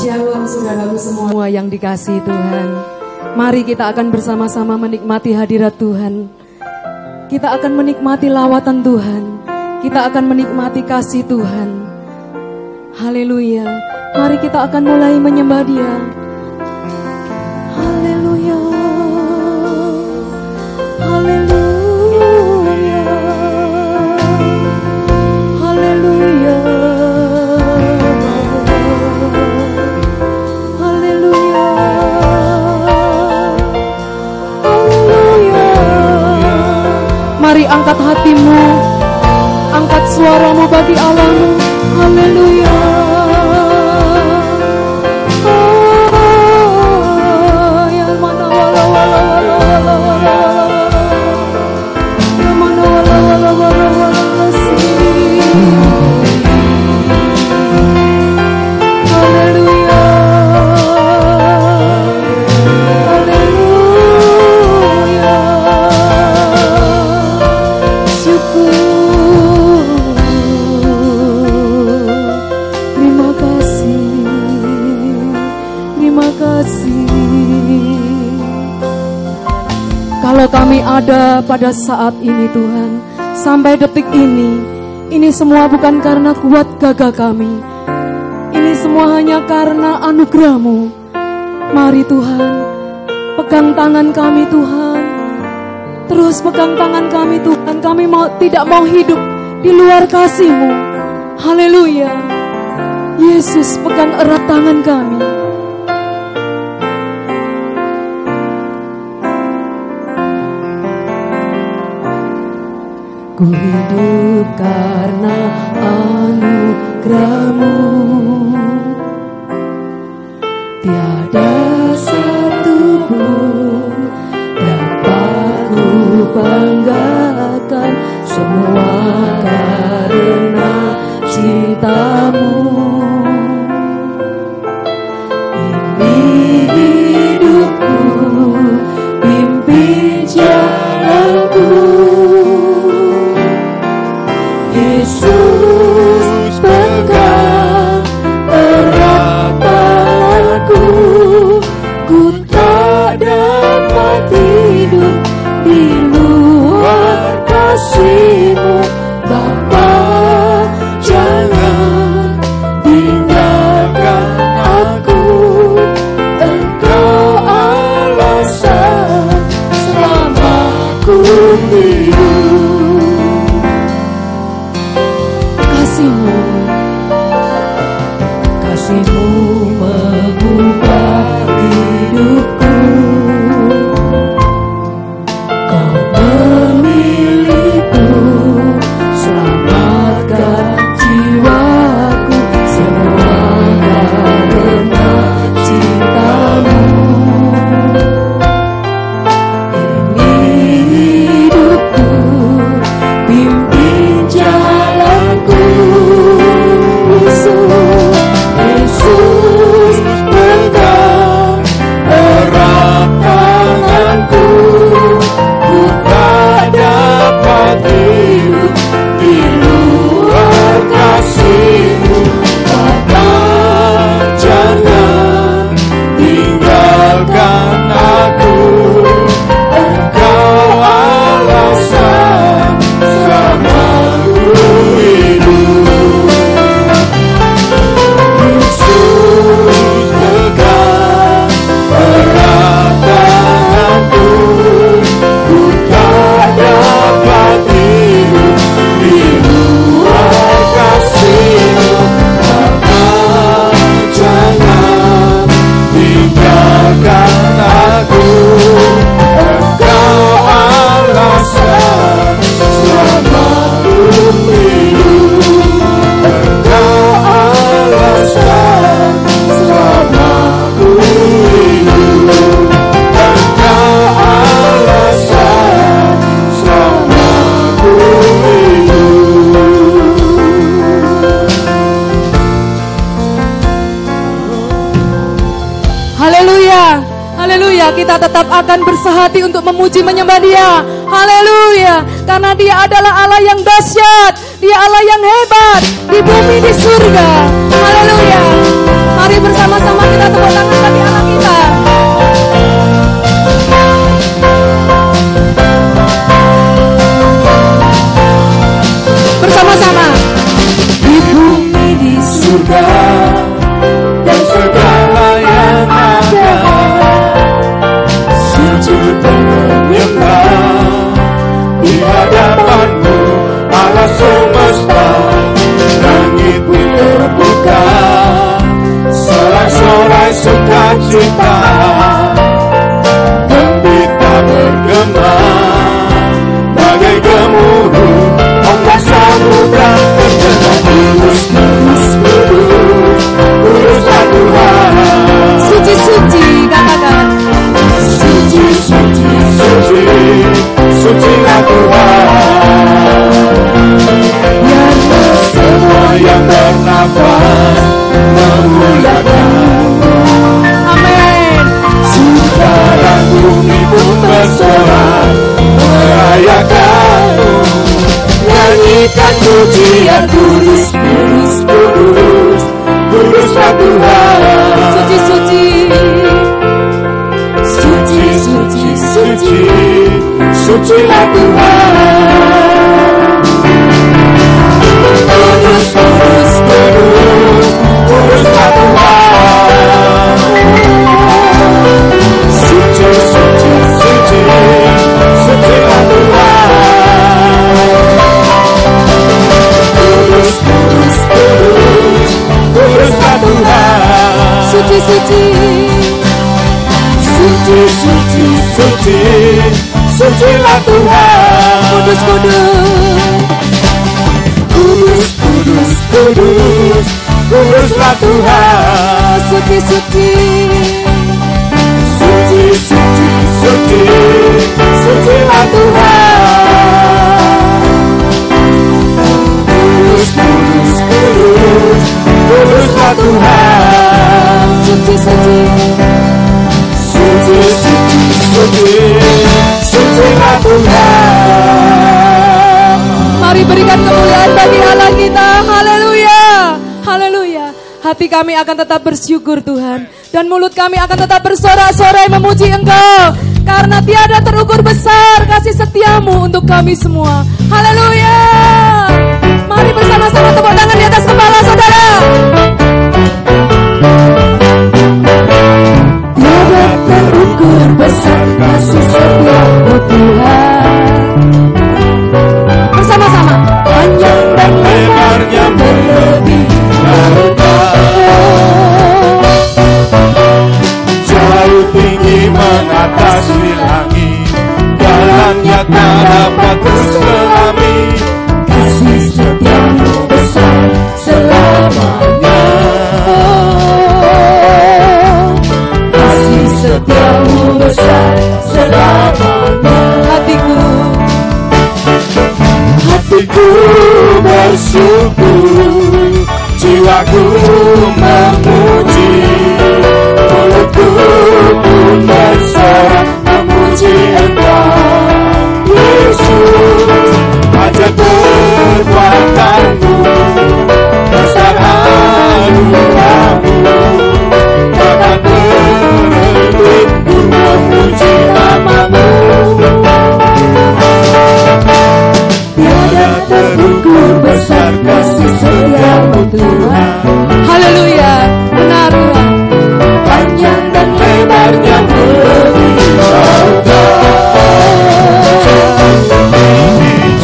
Shalom saudaraku semua yang dikasihi Tuhan. Mari kita akan bersama-sama menikmati hadirat Tuhan. Kita akan menikmati lawatan Tuhan. Kita akan menikmati kasih Tuhan. Haleluya. Mari kita akan mulai menyembah Dia. Haleluya. Haleluya. Haleluya. Haleluya. Haleluya. Mari angkat hatimu, angkat suaramu bagi Allahmu. Haleluya. Kalau kami ada pada saat ini Tuhan, sampai detik ini semua bukan karena kuat gagah kami. Ini semua hanya karena anugerah-Mu. Mari Tuhan, pegang tangan kami Tuhan. Terus pegang tangan kami Tuhan. Kami tidak mau hidup di luar kasih-Mu. Haleluya. Yesus, pegang erat tangan kami. Ku hidup karena anugerah-Mu. Tiada satu pun dapat ku banggakan, semua karena cinta-Mu. Ini hidupku, pimpin jalanku. Yesus, pegang erat tanganku. Ku tak dapat hidup di luar kasih-Mu. Bapa, jangan tinggalkan aku. Engkau alasan selama ku hidup. Kasih-Mu mengubah hidupku. Kau memilihku, selamatkan jiwaku. Semua karena cinta-Mu. Ini hidupku, pimpin jalanku. Yesus, pegang erat tanganku. Ku tak dapat hidup di luar kasih-Mu. Bapa, jangan tinggalkan aku. Engkau alasan selama ku hidup. Kita tetap akan bersehati untuk memuji menyembah Dia. Haleluya. Karena Dia adalah Allah yang dahsyat, Dia Allah yang hebat di bumi di surga. Haleluya. Mari bersama-sama kita tepuk tangan bagi Allah kita. Bersama-sama. Di bumi, di surga, dan segala yang ada, sujud dan menyembah di hadapan-Mu, Allah semesta. Langit pun terbuka, sorai-sorai sukacita, gembira bergema, bagai gemuruh ombak samudra. Kudus, kudus, kudus, kuduslah Tuhan. Suci-suci, katakan. Suci, suci, suci, sucilah Tuhan. Biarlah semua yang bernafas memuliakan-Mu. Amin. Sekarang bumi pun bersorak merayakan-Mu. Nyanyikan pujian, kudus, kudus, kudus, kuduslah Tuhan. Suci-suci. Suci, suci, suci, sucilah Tuhan. Kudus, kudus, kudus, kuduslah Tuhan. Suci, suci, suci, sucilah Tuhan. Kudus, kudus, kudus, kuduslah Tuhan. Suci-suci. Suci, suci, suci, sucilah Tuhan. Kudus, kudus. Kudus, kudus, kudus, kuduslah Tuhan. Suci-suci. Suci, suci, suci, sucilah Tuhan. Kudus, kudus, kudus, kuduslah Tuhan. Suci-suci. Suci, suci, suci, sucilah Tuhan. Mari berikan kemuliaan bagi Allah kita. Haleluya. Haleluya. Hati kami akan tetap bersyukur Tuhan. Dan mulut kami akan tetap bersorak-sorai memuji Engkau. Karena tiada terukur besar kasih setiamu untuk kami semua. Haleluya. Mari bersama-sama tepuk tangan di atas kepala saudara. Tiada terukur besar kasih setiamu Tuhan. Bersama-sama. Panjang dan lebarnya melebihi lautan. Jauh tinggi mengatasi langit, dalamnya tak dapat terselami. Kasih setiamu besar selamanya. Kasih setiamu besar selamanya. Hatiku bersyukur, jiwaku memuji, mulutku pun bersorak memuji Engkau, Yesus. Ajar perbuatanmu, besar anugerahmu, takkan berhenti memuji nama-Mu. Tiada terukur besar kasih setiamu Tuhan. Haleluya. Benar Tuhan. Panjang dan lebarnya melebihi lautan.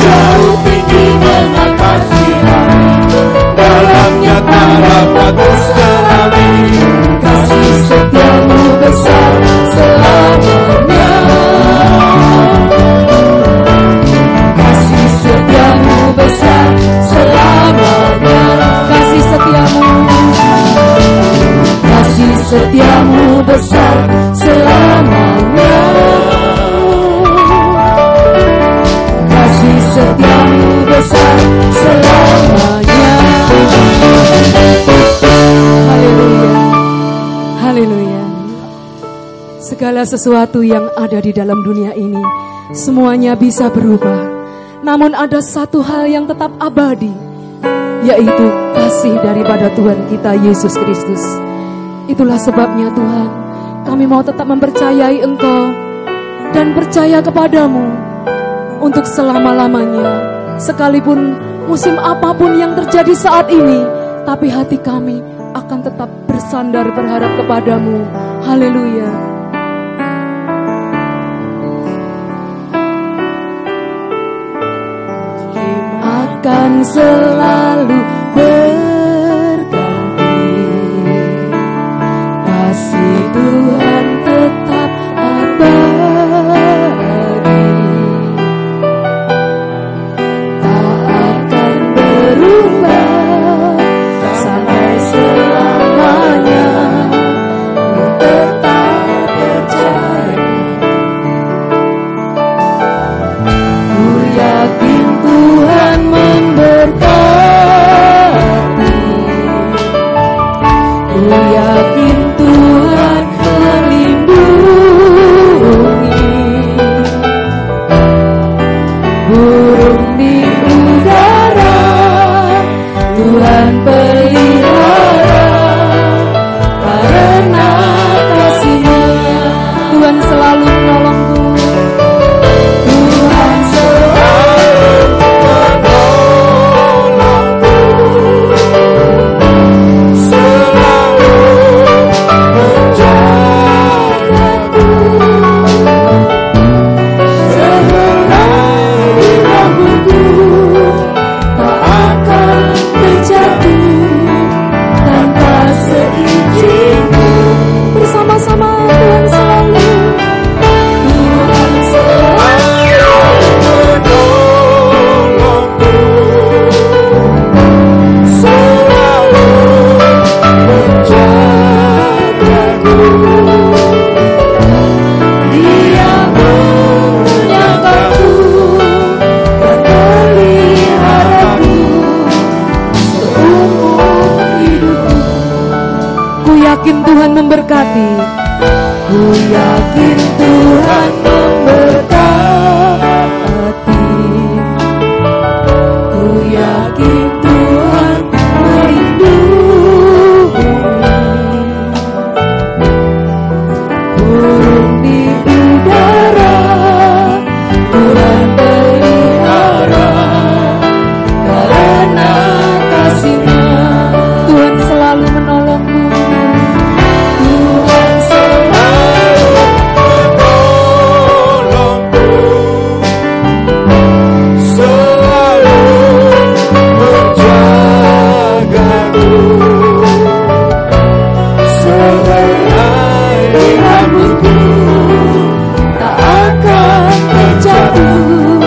Jauh tinggi mengatasi langit, dalamnya tak dapat terselami. Kasih setiamu besar selamanya. Kasih setiamu besar selamanya. Kasih setiamu. Kasih setiamu besar selamanya. Kasih setiamu besar selamanya. Haleluya. Haleluya. Segala sesuatu yang ada di dalam dunia ini semuanya bisa berubah. Namun ada satu hal yang tetap abadi, yaitu kasih daripada Tuhan kita Yesus Kristus. Itulah sebabnya Tuhan, kami mau tetap mempercayai Engkau dan percaya kepadamu untuk selama-lamanya. Sekalipun musim apapun yang terjadi saat ini, tapi hati kami akan tetap bersandar berharap kepadamu. Haleluya. Akan selalu berganti, kasih Tuhan tetap abadi, tak akan berubah sampai selamanya. Ku tetap percaya, ku yakin Tuhan memberkati, ku yakin Tuhan melindungi, burung di udara Tuhan pelihara, karena kasih-Nya Tuhan selalu menolongku. Tuhan selalu menolongku, selalu menjagaku, sehelai di rambutku tak akan terjatuh tanpa seizinku. Bersama-sama Tuhan selalu. Tuhan selalu menolongku, selalu menjagaku, Dia mengenyangkanku dan meliharaku seumur hidupku. Ku yakin Tuhan memberkati. Ku yakin Tuhan memberkati, ku yakin Tuhan melindungi, burung di udara Tuhan pelihara, karena kasih-Nya Tuhan selalu menolongku. Tuhan selalu menolongku, selalu menjagaku, sehelai di rambutku tak akan terjatuh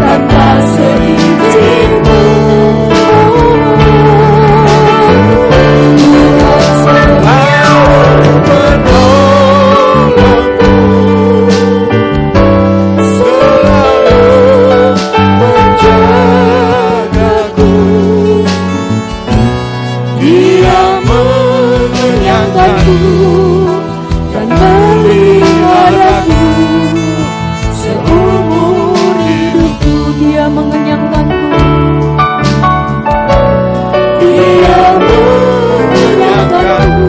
tanpa seizinku. Tuhan selalu menolongku, selalu menjagaku, Dia mengenyangkanku dan meliharaku seumur hidupku. Dia mengenyangkanku. Dia mengenyangkanku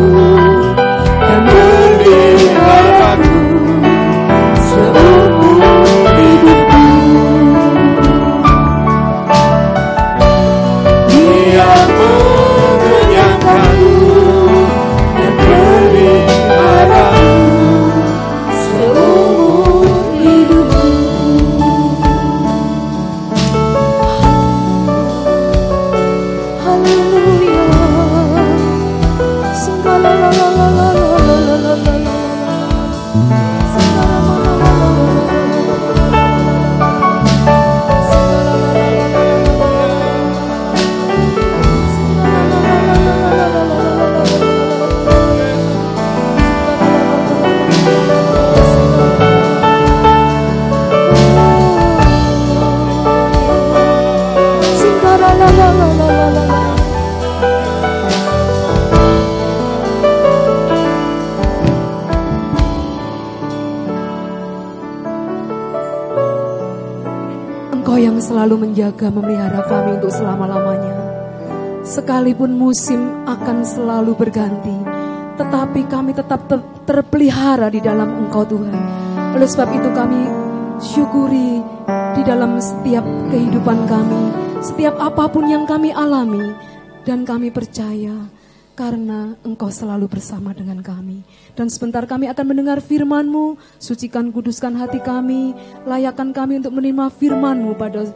dan meliharaku seumur hidupku. Dia mengenyangkanku dan meliharaku seumur hidupku. Haleluya. Engkau yang selalu menjaga, memelihara kami untuk selama-lamanya. Sekalipun musim akan selalu berganti, tetapi kami tetap terpelihara di dalam Engkau Tuhan. Oleh sebab itu kami syukuri di dalam setiap kehidupan kami, setiap apapun yang kami alami, dan kami percaya karena Engkau selalu bersama dengan kami. Dan sebentar kami akan mendengar firman-Mu. Sucikan, kuduskan hati kami, layakkan kami untuk menerima firman-Mu pada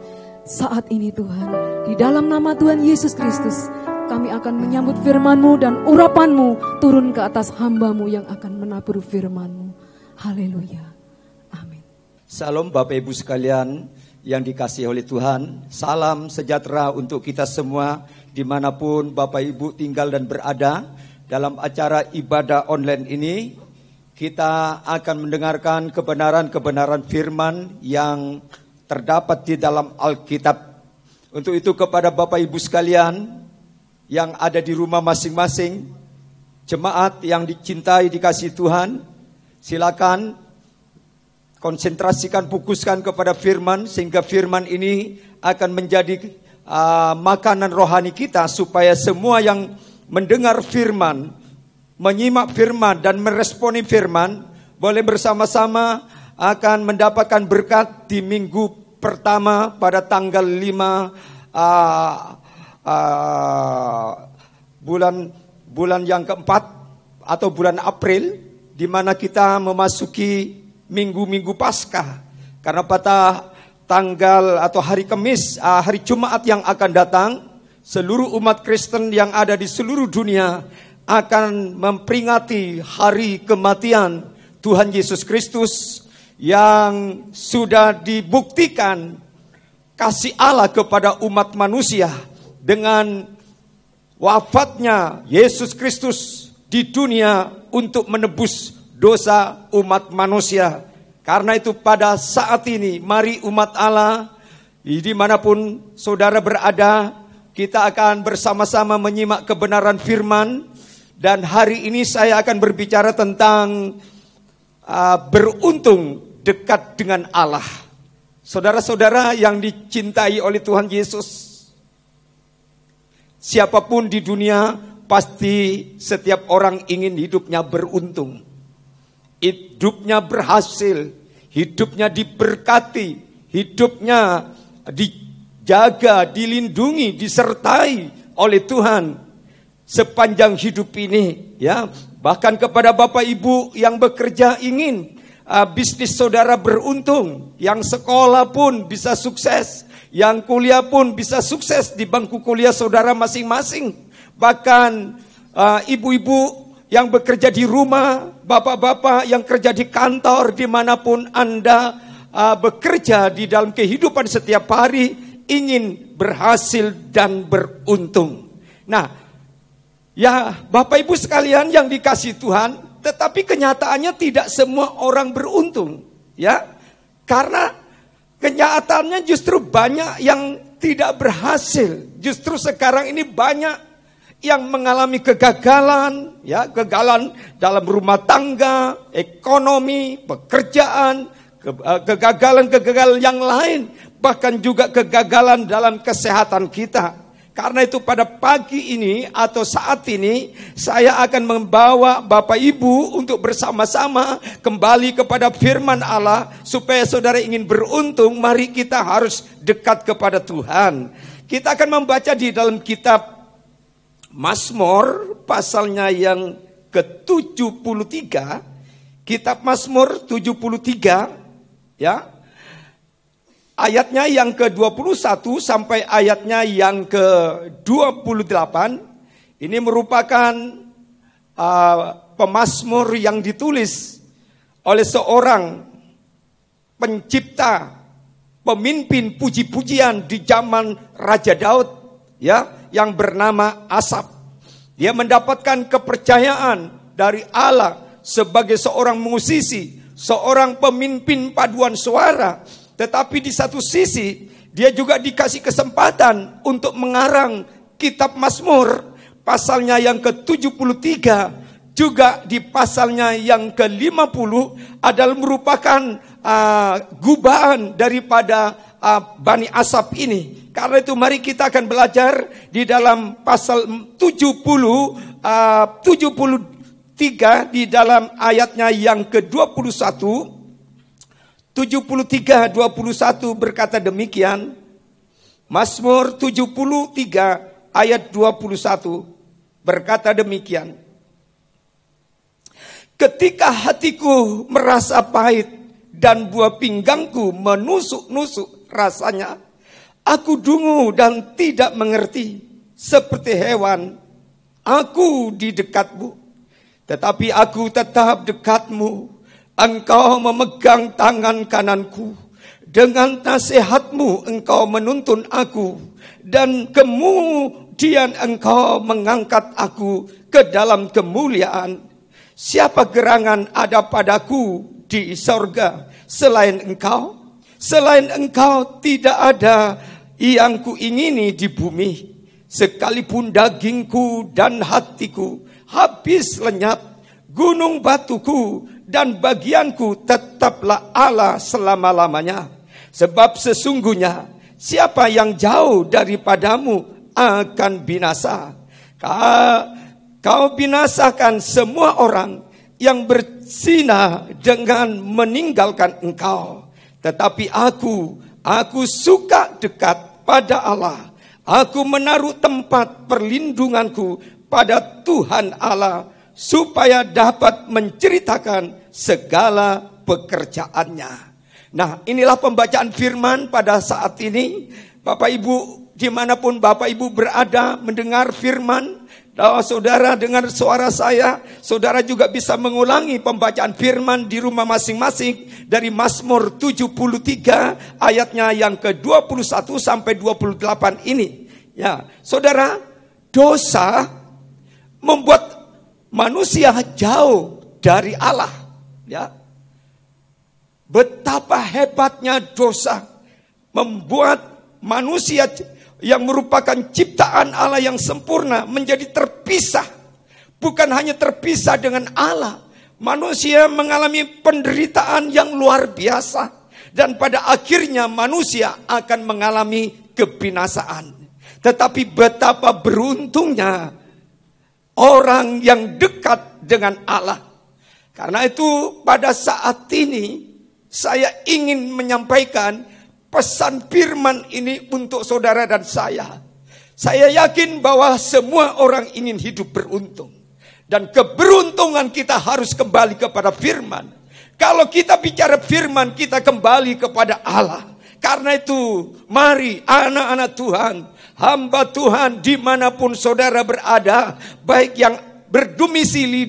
saat ini Tuhan. Di dalam nama Tuhan Yesus Kristus, kami akan menyambut firman-Mu dan urapan-Mu turun ke atas hamba-Mu yang akan menabur firman-Mu. Haleluya. Amin. Salam Bapak Ibu sekalian yang dikasihi oleh Tuhan. Salam sejahtera untuk kita semua dimanapun Bapak Ibu tinggal dan berada. Dalam acara ibadah online ini, kita akan mendengarkan kebenaran-kebenaran firman yang terdapat di dalam Alkitab. Untuk itu kepada Bapak Ibu sekalian yang ada di rumah masing-masing, jemaat yang dicintai dikasihi Tuhan, silakan konsentrasikan, fokuskan kepada firman, sehingga firman ini akan menjadi makanan rohani kita, supaya semua yang mendengar firman, menyimak firman dan meresponi firman, boleh bersama-sama akan mendapatkan berkat di minggu pertama pada tanggal 5 bulan yang keempat atau bulan April, di mana kita memasuki minggu-minggu Paskah. Karena pada tanggal atau hari Kamis, hari Jumat yang akan datang, seluruh umat Kristen yang ada di seluruh dunia akan memperingati hari kematian Tuhan Yesus Kristus yang sudah dibuktikan kasih Allah kepada umat manusia dengan wafatnya Yesus Kristus di dunia untuk menebus dosa umat manusia. Karena itu pada saat ini, mari umat Allah dimanapun saudara berada, kita akan bersama-sama menyimak kebenaran firman. Dan hari ini saya akan berbicara tentang beruntung dekat dengan Allah. Saudara-saudara yang dicintai oleh Tuhan Yesus, siapapun di dunia pasti setiap orang ingin hidupnya beruntung, hidupnya berhasil, hidupnya diberkati, hidupnya dijaga, dilindungi, disertai oleh Tuhan sepanjang hidup ini, ya. Bahkan kepada Bapak Ibu yang bekerja ingin bisnis saudara beruntung, yang sekolah pun bisa sukses, yang kuliah pun bisa sukses di bangku kuliah saudara masing-masing. Bahkan ibu-ibu yang bekerja di rumah, bapak-bapak yang kerja di kantor, dimanapun Anda bekerja di dalam kehidupan setiap hari, ingin berhasil dan beruntung. Nah, ya Bapak Ibu sekalian yang dikasihi Tuhan, tetapi kenyataannya tidak semua orang beruntung, ya. Karena kenyataannya justru banyak yang tidak berhasil. Justru sekarang ini banyak yang mengalami kegagalan, ya, kegagalan dalam rumah tangga, ekonomi, pekerjaan, kegagalan-kegagalan yang lain, bahkan juga kegagalan dalam kesehatan kita. Karena itu pada pagi ini atau saat ini saya akan membawa Bapak Ibu untuk bersama-sama kembali kepada firman Allah. Supaya saudara ingin beruntung, mari kita harus dekat kepada Tuhan. Kita akan membaca di dalam kitab Mazmur pasalnya yang ke-73. Kitab Mazmur 73, ya. Ayatnya yang ke-21 sampai ayatnya yang ke-28. Ini merupakan pemazmur yang ditulis oleh seorang pencipta, pemimpin puji-pujian di zaman Raja Daud, ya, yang bernama Asaf. Dia mendapatkan kepercayaan dari Allah sebagai seorang musisi, seorang pemimpin paduan suara. Tetapi di satu sisi dia juga dikasih kesempatan untuk mengarang kitab Mazmur pasalnya yang ke-73, juga di pasalnya yang ke-50 adalah merupakan gubaan daripada Bani Asaf ini. Karena itu mari kita akan belajar di dalam pasal 73 di dalam ayatnya yang ke-21, 73-21 berkata demikian. Mazmur 73 ayat 21 berkata demikian. Ketika hatiku merasa pahit dan buah pinggangku menusuk-nusuk rasanya, aku dungu dan tidak mengerti. Seperti hewan, aku di dekatmu, tetapi aku tetap dekatmu. Engkau memegang tangan kananku, dengan nasihatmu engkau menuntun aku, dan kemudian engkau mengangkat aku ke dalam kemuliaan. Siapa gerangan ada padaku di sorga selain engkau? Selain engkau tidak ada yang kuingini di bumi. Sekalipun dagingku dan hatiku habis lenyap, gunung batuku dan bagianku tetaplah Allah selama-lamanya. Sebab sesungguhnya siapa yang jauh daripadamu akan binasa. Kau binasakan semua orang yang berzina dengan meninggalkan engkau. Tetapi aku suka dekat pada Allah. Aku menaruh tempat perlindunganku pada Tuhan Allah, supaya dapat menceritakan segala pekerjaannya. Nah, inilah pembacaan firman pada saat ini. Bapak Ibu, dimanapun Bapak Ibu berada mendengar firman, saudara dengar suara saya, saudara juga bisa mengulangi pembacaan firman di rumah masing-masing dari Mazmur 73 ayatnya yang ke-21 sampai 28 ini. Ya, saudara, dosa membuat manusia jauh dari Allah. Ya, betapa hebatnya dosa membuat manusia yang merupakan ciptaan Allah yang sempurna menjadi terpisah. Bukan hanya terpisah dengan Allah, manusia mengalami penderitaan yang luar biasa. Dan pada akhirnya manusia akan mengalami kebinasaan. Tetapi betapa beruntungnya orang yang dekat dengan Allah. Karena itu pada saat ini saya ingin menyampaikan pesan firman ini untuk saudara dan saya. Saya yakin bahwa semua orang ingin hidup beruntung. Dan keberuntungan kita harus kembali kepada firman. Kalau kita bicara firman, kita kembali kepada Allah. Karena itu, mari anak-anak Tuhan, hamba Tuhan dimanapun saudara berada, baik yang berdomisili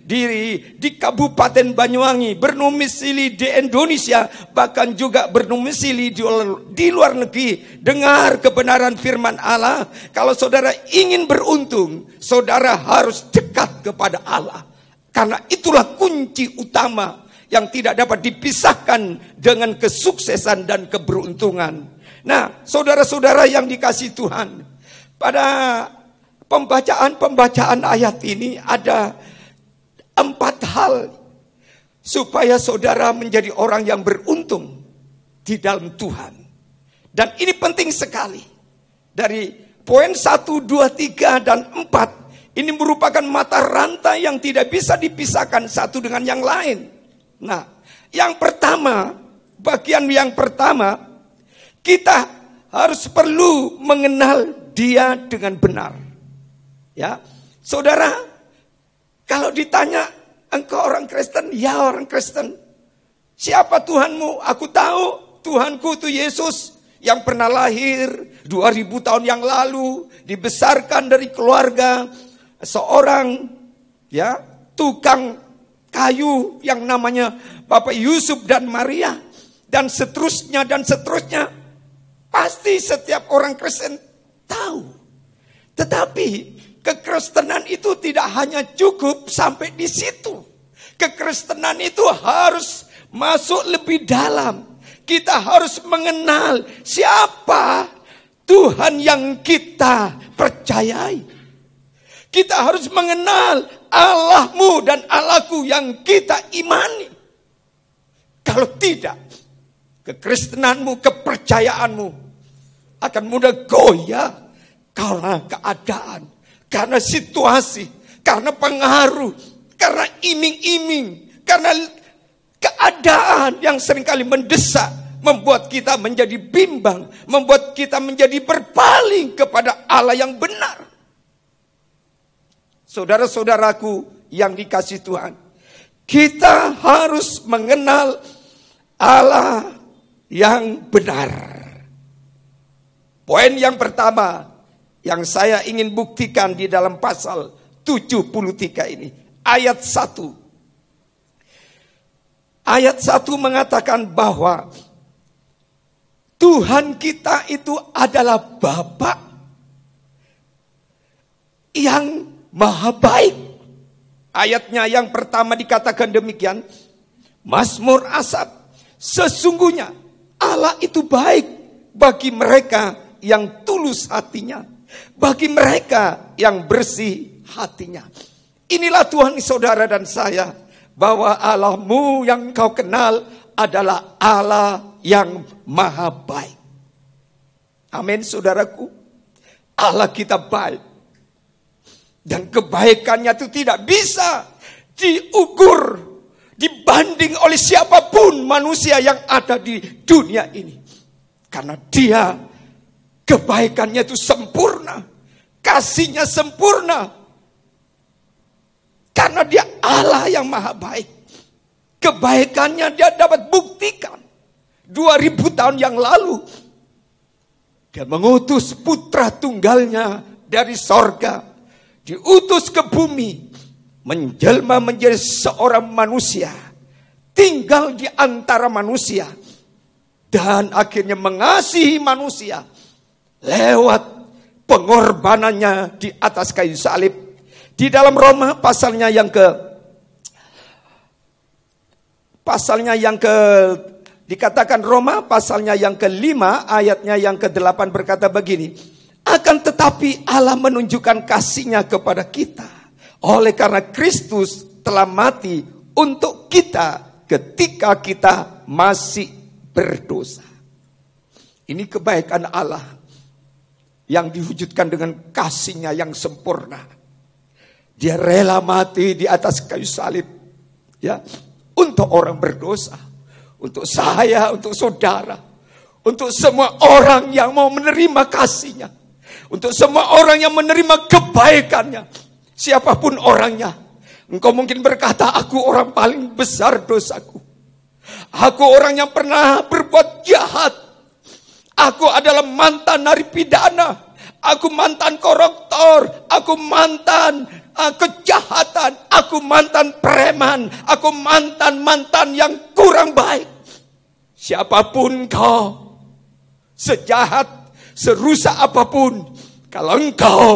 di Kabupaten Banyuwangi, berdomisili di Indonesia, bahkan juga berdomisili di luar negeri, dengar kebenaran firman Allah. Kalau saudara ingin beruntung, saudara harus dekat kepada Allah. Karena itulah kunci utama yang tidak dapat dipisahkan dengan kesuksesan dan keberuntungan. Nah, saudara-saudara yang dikasihi Tuhan, pada pembacaan ayat ini ada 4 hal supaya saudara menjadi orang yang beruntung di dalam Tuhan. Dan ini penting sekali. Dari poin 1, 2, 3, dan 4, ini merupakan mata rantai yang tidak bisa dipisahkan satu dengan yang lain. Nah, yang pertama, bagian yang pertama, kita harus perlu mengenal Dia dengan benar. Ya, saudara, kalau ditanya, engkau orang Kristen? Ya, orang Kristen. Siapa Tuhanmu? Aku tahu Tuhanku itu Yesus yang pernah lahir 2000 tahun yang lalu, dibesarkan dari keluarga seorang tukang kayu yang namanya Bapak Yusuf dan Maria, dan seterusnya dan seterusnya. Pasti setiap orang Kristen tahu. Tetapi kekristenan itu tidak hanya cukup sampai di situ. Kekristenan itu harus masuk lebih dalam. Kita harus mengenal siapa Tuhan yang kita percayai. Kita harus mengenal Allahmu dan Allahku yang kita imani. Kalau tidak, kekristenanmu, kepercayaanmu akan mudah goyah karena keadaan, karena situasi, karena pengaruh, karena iming-iming, karena keadaan yang seringkali mendesak, membuat kita menjadi bimbang, membuat kita menjadi berpaling kepada Allah yang benar. Saudara-saudaraku yang dikasihi Tuhan, kita harus mengenal Allah yang benar. Poin yang pertama yang saya ingin buktikan di dalam pasal 73 ini, ayat 1. Ayat 1 mengatakan bahwa Tuhan kita itu adalah Bapa yang maha baik. Ayatnya yang pertama dikatakan demikian, Mazmur Asaf, sesungguhnya Allah itu baik bagi mereka yang tulus hatinya, bagi mereka yang bersih hatinya. Inilah Tuhan saudara dan saya, bahwa Allahmu yang kau kenal adalah Allah yang maha baik. Amin saudaraku. Allah kita baik. Dan kebaikannya itu tidak bisa diukur, dibanding oleh siapapun manusia yang ada di dunia ini. Karena dia, kebaikannya itu sempurna, kasihnya sempurna. Karena dia Allah yang maha baik. Kebaikannya dia dapat buktikan 2000 tahun yang lalu. Dia mengutus putra tunggalnya dari sorga, diutus ke bumi, menjelma menjadi seorang manusia, tinggal di antara manusia, dan akhirnya mengasihi manusia lewat pengorbanannya di atas kayu salib. Di dalam Roma pasalnya yang dikatakan Roma pasalnya yang ke-5 ayatnya yang ke-8 berkata begini, akan tetapi Allah menunjukkan kasih-Nya kepada kita oleh karena Kristus telah mati untuk kita ketika kita masih berdosa. Ini kebaikan Allah yang diwujudkan dengan kasih-Nya yang sempurna. Dia rela mati di atas kayu salib, ya, untuk orang berdosa, untuk saya, untuk saudara, untuk semua orang yang mau menerima kasih-Nya, untuk semua orang yang menerima kebaikannya, siapapun orangnya. Engkau mungkin berkata, aku orang paling besar dosaku, aku orang yang pernah berbuat jahat, aku adalah mantan narapidana, aku mantan koruptor, aku mantan kejahatan, aku mantan preman, aku mantan yang kurang baik. Siapapun kau, sejahat, serusak apapun, kalau engkau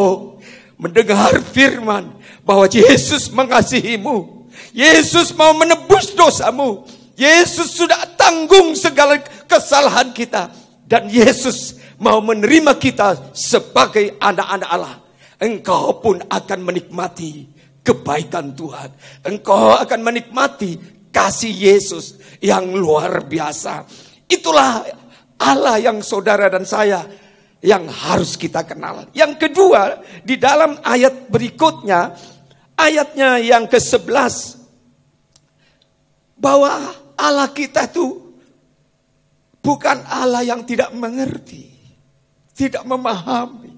mendengar firman bahwa Yesus mengasihimu, Yesus mau menebus dosamu, Yesus sudah tanggung segala kesalahan kita, dan Yesus mau menerima kita sebagai anak-anak Allah, engkau pun akan menikmati kebaikan Tuhan. Engkau akan menikmati kasih Yesus yang luar biasa. Itulah Allah yang saudara dan saya yang harus kita kenal. Yang kedua, di dalam ayat berikutnya, ayatnya yang ke-11, bahwa Allah kita itu bukan Allah yang tidak mengerti, tidak memahami,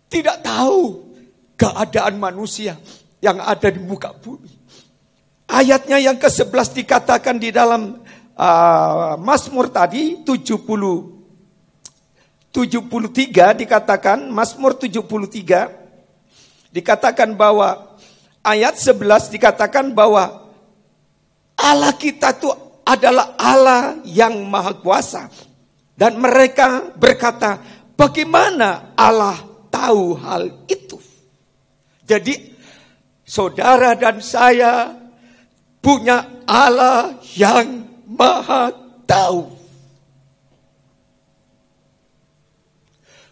tidak tahu keadaan manusia yang ada di muka bumi. Ayatnya yang ke-11 dikatakan di dalam Mazmur tadi 73 dikatakan, Mazmur 73 dikatakan bahwa ayat 11 dikatakan bahwa Allah kita itu adalah Allah yang maha kuasa. Dan mereka berkata, bagaimana Allah tahu hal itu? Jadi saudara dan saya punya Allah yang maha tahu.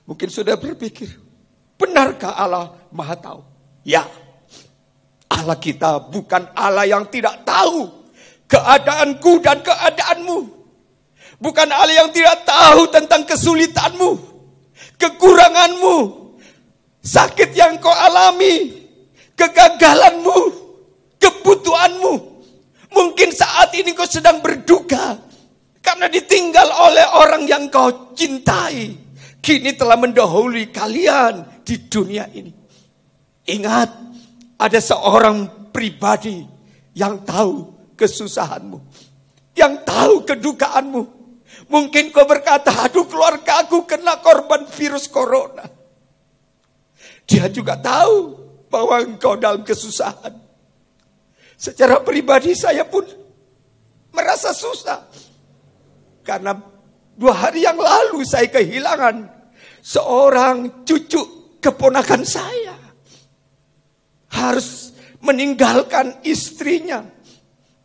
Mungkin sudah berpikir, benarkah Allah maha tahu? Ya, Allah kita bukan Allah yang tidak tahu keadaanku dan keadaanmu. Bukan Allah yang tidak tahu tentang kesulitanmu, kekuranganmu, sakit yang kau alami, kegagalanmu, kebutuhanmu. Mungkin saat ini kau sedang berduka karena ditinggal oleh orang yang kau cintai. Kini telah mendahului kalian di dunia ini. Ingat, ada seorang pribadi yang tahu kesusahanmu, yang tahu kedukaanmu. Mungkin kau berkata, aduh keluarga aku kena korban virus corona. Dia juga tahu bahwa engkau dalam kesusahan. Secara pribadi saya pun merasa susah. Karena 2 hari yang lalu saya kehilangan seorang cucu keponakan saya. Harus meninggalkan istrinya,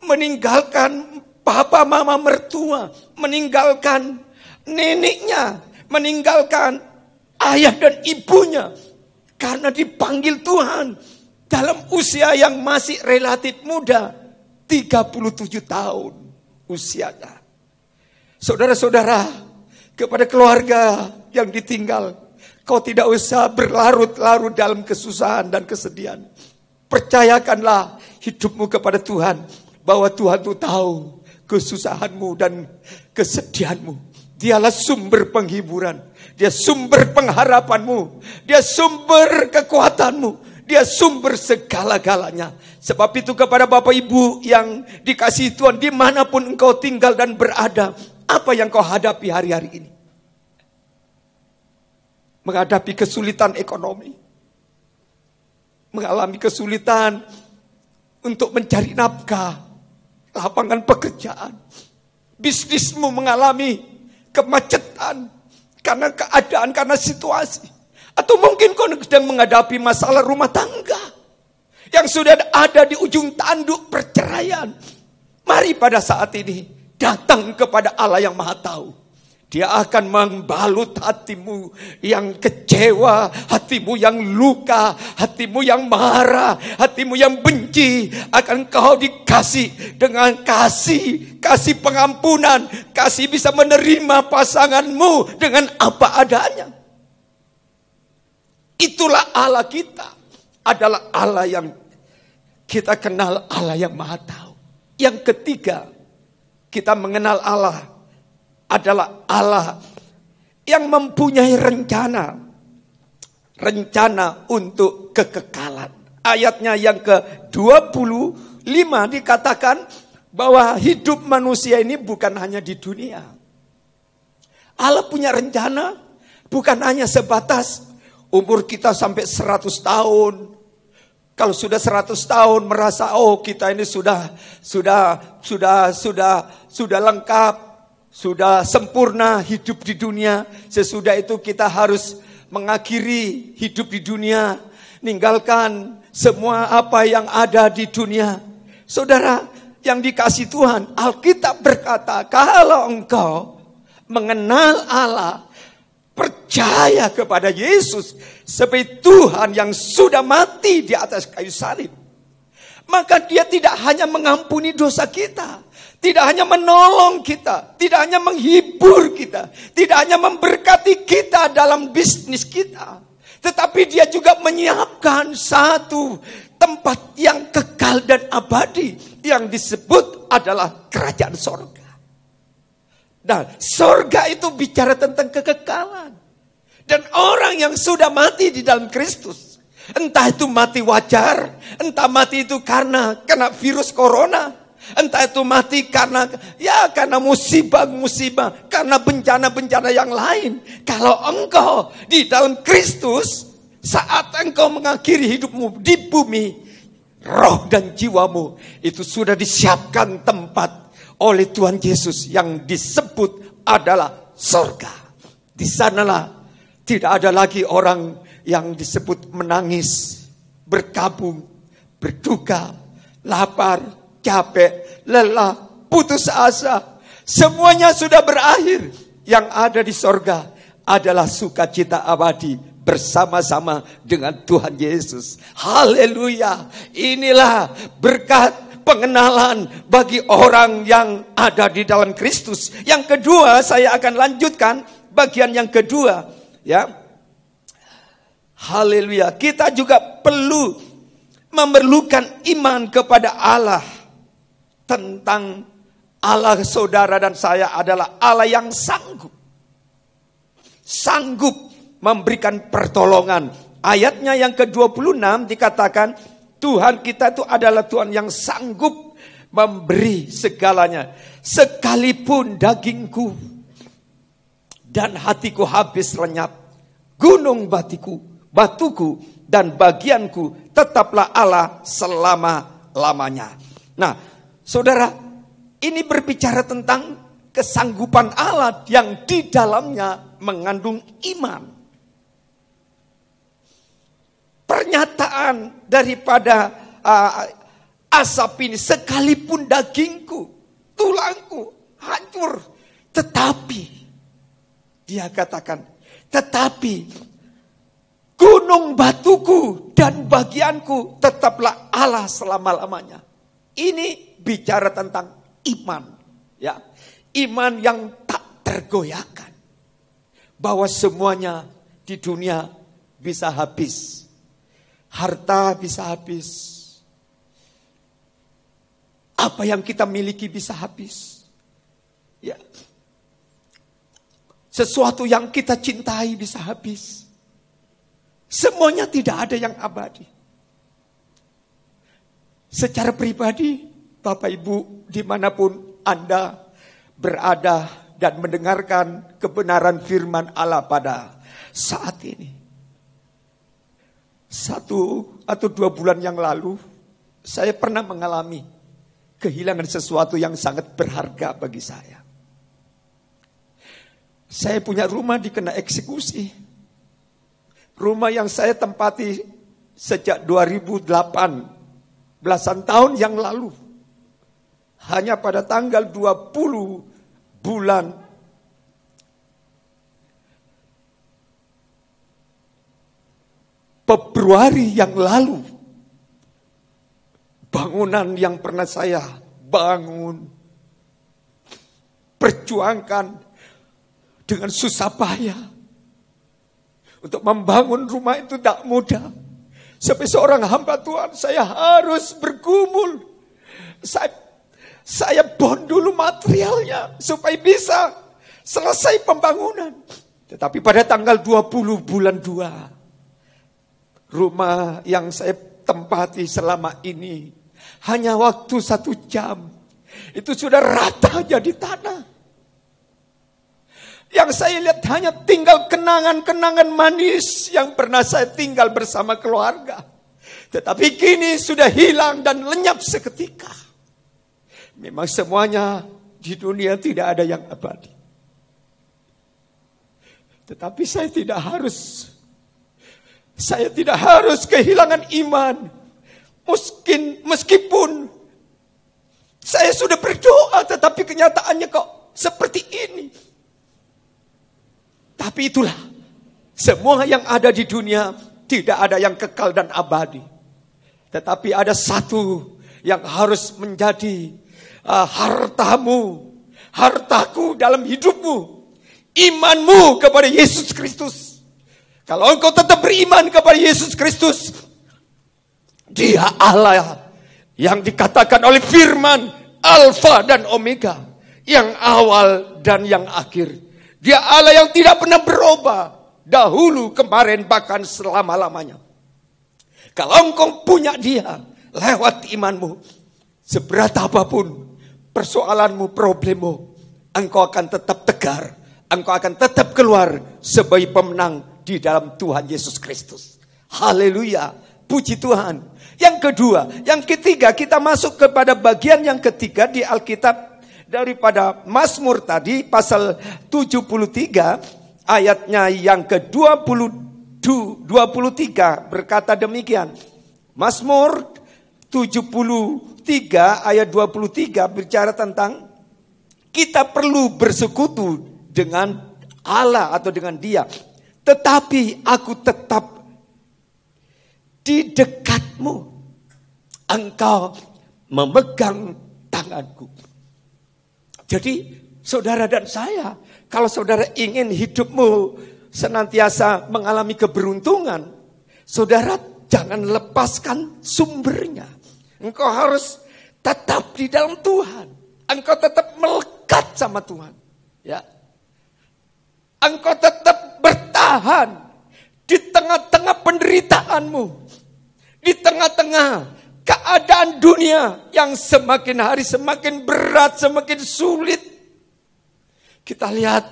meninggalkan papa mama mertua, meninggalkan neneknya, meninggalkan ayah dan ibunya. Karena dipanggil Tuhan dalam usia yang masih relatif muda, 37 tahun usianya. Saudara-saudara, kepada keluarga yang ditinggal, kau tidak usah berlarut-larut dalam kesusahan dan kesedihan. Percayakanlah hidupmu kepada Tuhan, bahwa Tuhan itu tahu kesusahanmu dan kesedihanmu. Dialah sumber penghiburan, Dia sumber pengharapanmu, Dia sumber kekuatanmu, Dia sumber segala-galanya. Sebab itu kepada Bapak Ibu yang dikasihi Tuhan, dimanapun engkau tinggal dan berada, apa yang kau hadapi hari-hari ini? Menghadapi kesulitan ekonomi, mengalami kesulitan untuk mencari nafkah, lapangan pekerjaan, bisnismu mengalami kemacetan karena keadaan, karena situasi. Atau mungkin kau sedang menghadapi masalah rumah tangga yang sudah ada di ujung tanduk perceraian. Mari pada saat ini datang kepada Allah yang Maha Tahu. Dia akan membalut hatimu yang kecewa, hatimu yang luka, hatimu yang marah, hatimu yang benci. Akan kau dikasih dengan kasih pengampunan, kasih bisa menerima pasanganmu dengan apa adanya. Itulah Allah kita. Adalah Allah yang kita kenal, Allah yang Maha Tahu. Yang ketiga, kita mengenal Allah adalah Allah yang mempunyai rencana untuk kekekalan. Ayatnya yang ke-25 dikatakan bahwa hidup manusia ini bukan hanya di dunia. Allah punya rencana bukan hanya sebatas umur kita sampai 100 tahun. Kalau sudah 100 tahun merasa kita ini sudah lengkap, sudah sempurna hidup di dunia. Sesudah itu kita harus mengakhiri hidup di dunia, ninggalkan semua apa yang ada di dunia. Saudara yang dikasihi Tuhan, Alkitab berkata, kalau engkau mengenal Allah, percaya kepada Yesus sebagai Tuhan yang sudah mati di atas kayu salib, maka Dia tidak hanya mengampuni dosa kita, tidak hanya menolong kita, tidak hanya menghibur kita, tidak hanya memberkati kita dalam bisnis kita, tetapi Dia juga menyiapkan satu tempat yang kekal dan abadi yang disebut adalah kerajaan sorga. Dan sorga itu bicara tentang kekekalan. Dan orang yang sudah mati di dalam Kristus, entah itu mati wajar, entah mati itu karena kena virus corona, entah itu mati karena musibah, karena bencana-bencana yang lain. Kalau engkau di dalam Kristus, saat engkau mengakhiri hidupmu di bumi, roh dan jiwamu itu sudah disiapkan tempat oleh Tuhan Yesus yang disebut adalah sorga. Di sanalah tidak ada lagi orang yang disebut menangis, berkabung, berduka, lapar, capek, lelah, putus asa. Semuanya sudah berakhir. Yang ada di sorga adalah sukacita abadi bersama-sama dengan Tuhan Yesus. Haleluya. Inilah berkat pengenalan bagi orang yang ada di dalam Kristus. Yang kedua, saya akan lanjutkan bagian yang kedua. Ya, haleluya. Kita juga perlu memerlukan iman kepada Allah. Tentang Allah saudara dan saya adalah Allah yang sanggup. Sanggup memberikan pertolongan. Ayatnya yang ke-26 dikatakan, Tuhan kita itu adalah Tuhan yang sanggup memberi segalanya. Sekalipun dagingku dan hatiku habis lenyap, gunung batuku dan bagianku tetaplah Allah selama-lamanya. Nah, saudara, ini berbicara tentang kesanggupan Allah yang di dalamnya mengandung iman. Pernyataan daripada asap ini, sekalipun dagingku, tulangku hancur, tetapi dia katakan, tetapi gunung batuku dan bagianku tetaplah Allah selama-lamanya. Ini bicara tentang iman, ya, iman yang tak tergoyahkan, bahwa semuanya di dunia bisa habis, harta bisa habis, apa yang kita miliki bisa habis, ya, sesuatu yang kita cintai bisa habis, semuanya tidak ada yang abadi. Secara pribadi, Bapak Ibu, dimanapun Anda berada dan mendengarkan kebenaran firman Allah pada saat ini. 1 atau 2 bulan yang lalu, saya pernah mengalami kehilangan sesuatu yang sangat berharga bagi saya. Saya punya rumah dikena eksekusi. Rumah yang saya tempati sejak 2008, belasan tahun yang lalu. Hanya pada tanggal 20 bulan Februari yang lalu, bangunan yang pernah saya bangun, perjuangkan dengan susah payah untuk membangun rumah itu tak mudah. Sebagai seorang hamba Tuhan, saya harus bergumul. Saya bond dulu materialnya supaya bisa selesai pembangunan. Tetapi pada tanggal 20 bulan 2, rumah yang saya tempati selama ini, hanya waktu 1 jam, itu sudah rata jadi tanah. Yang saya lihat hanya tinggal kenangan-kenangan manis yang pernah saya tinggal bersama keluarga. Tetapi kini sudah hilang dan lenyap seketika. Memang semuanya di dunia tidak ada yang abadi. Tetapi saya tidak harus kehilangan iman. Meskipun saya sudah berdoa, tetapi kenyataannya kok seperti ini. Tapi itulah, semua yang ada di dunia tidak ada yang kekal dan abadi. Tetapi ada satu yang harus menjadi hartaku dalam hidupmu. Imanmu kepada Yesus Kristus. Kalau engkau tetap beriman kepada Yesus Kristus, Dia Allah yang dikatakan oleh firman, Alfa dan Omega, yang awal dan yang akhir. Dia Allah yang tidak pernah berubah, dahulu, kemarin, bahkan selama-lamanya. Kalau engkau punya Dia lewat imanmu, seberat apapun persoalanmu, problemmu, engkau akan tetap tegar, engkau akan tetap keluar sebagai pemenang di dalam Tuhan Yesus Kristus. Haleluya, puji Tuhan. Yang kedua, yang ketiga, kita masuk kepada bagian yang ketiga di Alkitab. Daripada Mazmur tadi, pasal 73, ayatnya yang ke-23 berkata demikian. Mazmur 73 ayat 23 bicara tentang kita perlu bersekutu dengan Allah atau dengan Dia. Tetapi aku tetap di dekatmu, engkau memegang tanganku. Jadi saudara dan saya, kalau saudara ingin hidupmu senantiasa mengalami keberuntungan, saudara jangan lepaskan sumbernya. Engkau harus tetap di dalam Tuhan. Engkau tetap melekat sama Tuhan. Ya. Engkau tetap bertahan di tengah-tengah penderitaanmu. Di tengah-tengah keadaan dunia yang semakin hari semakin berat, semakin sulit. Kita lihat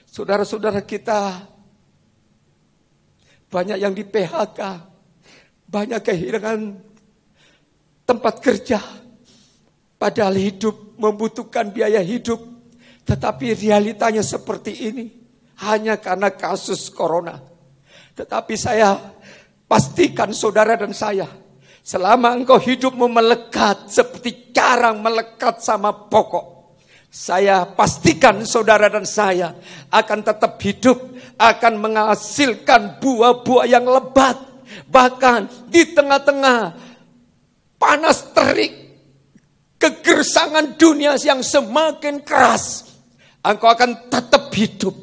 saudara-saudara kita banyak yang di PHK, banyak kehilangan tempat kerja. Padahal hidup membutuhkan biaya hidup, tetapi realitanya seperti ini hanya karena kasus corona. Tetapi saya pastikan saudara dan saya, selama engkau hidupmu melekat seperti carang melekat sama pokok, saya pastikan saudara dan saya akan tetap hidup, akan menghasilkan buah-buah yang lebat. Bahkan di tengah-tengah panas terik, kegersangan dunia yang semakin keras, engkau akan tetap hidup.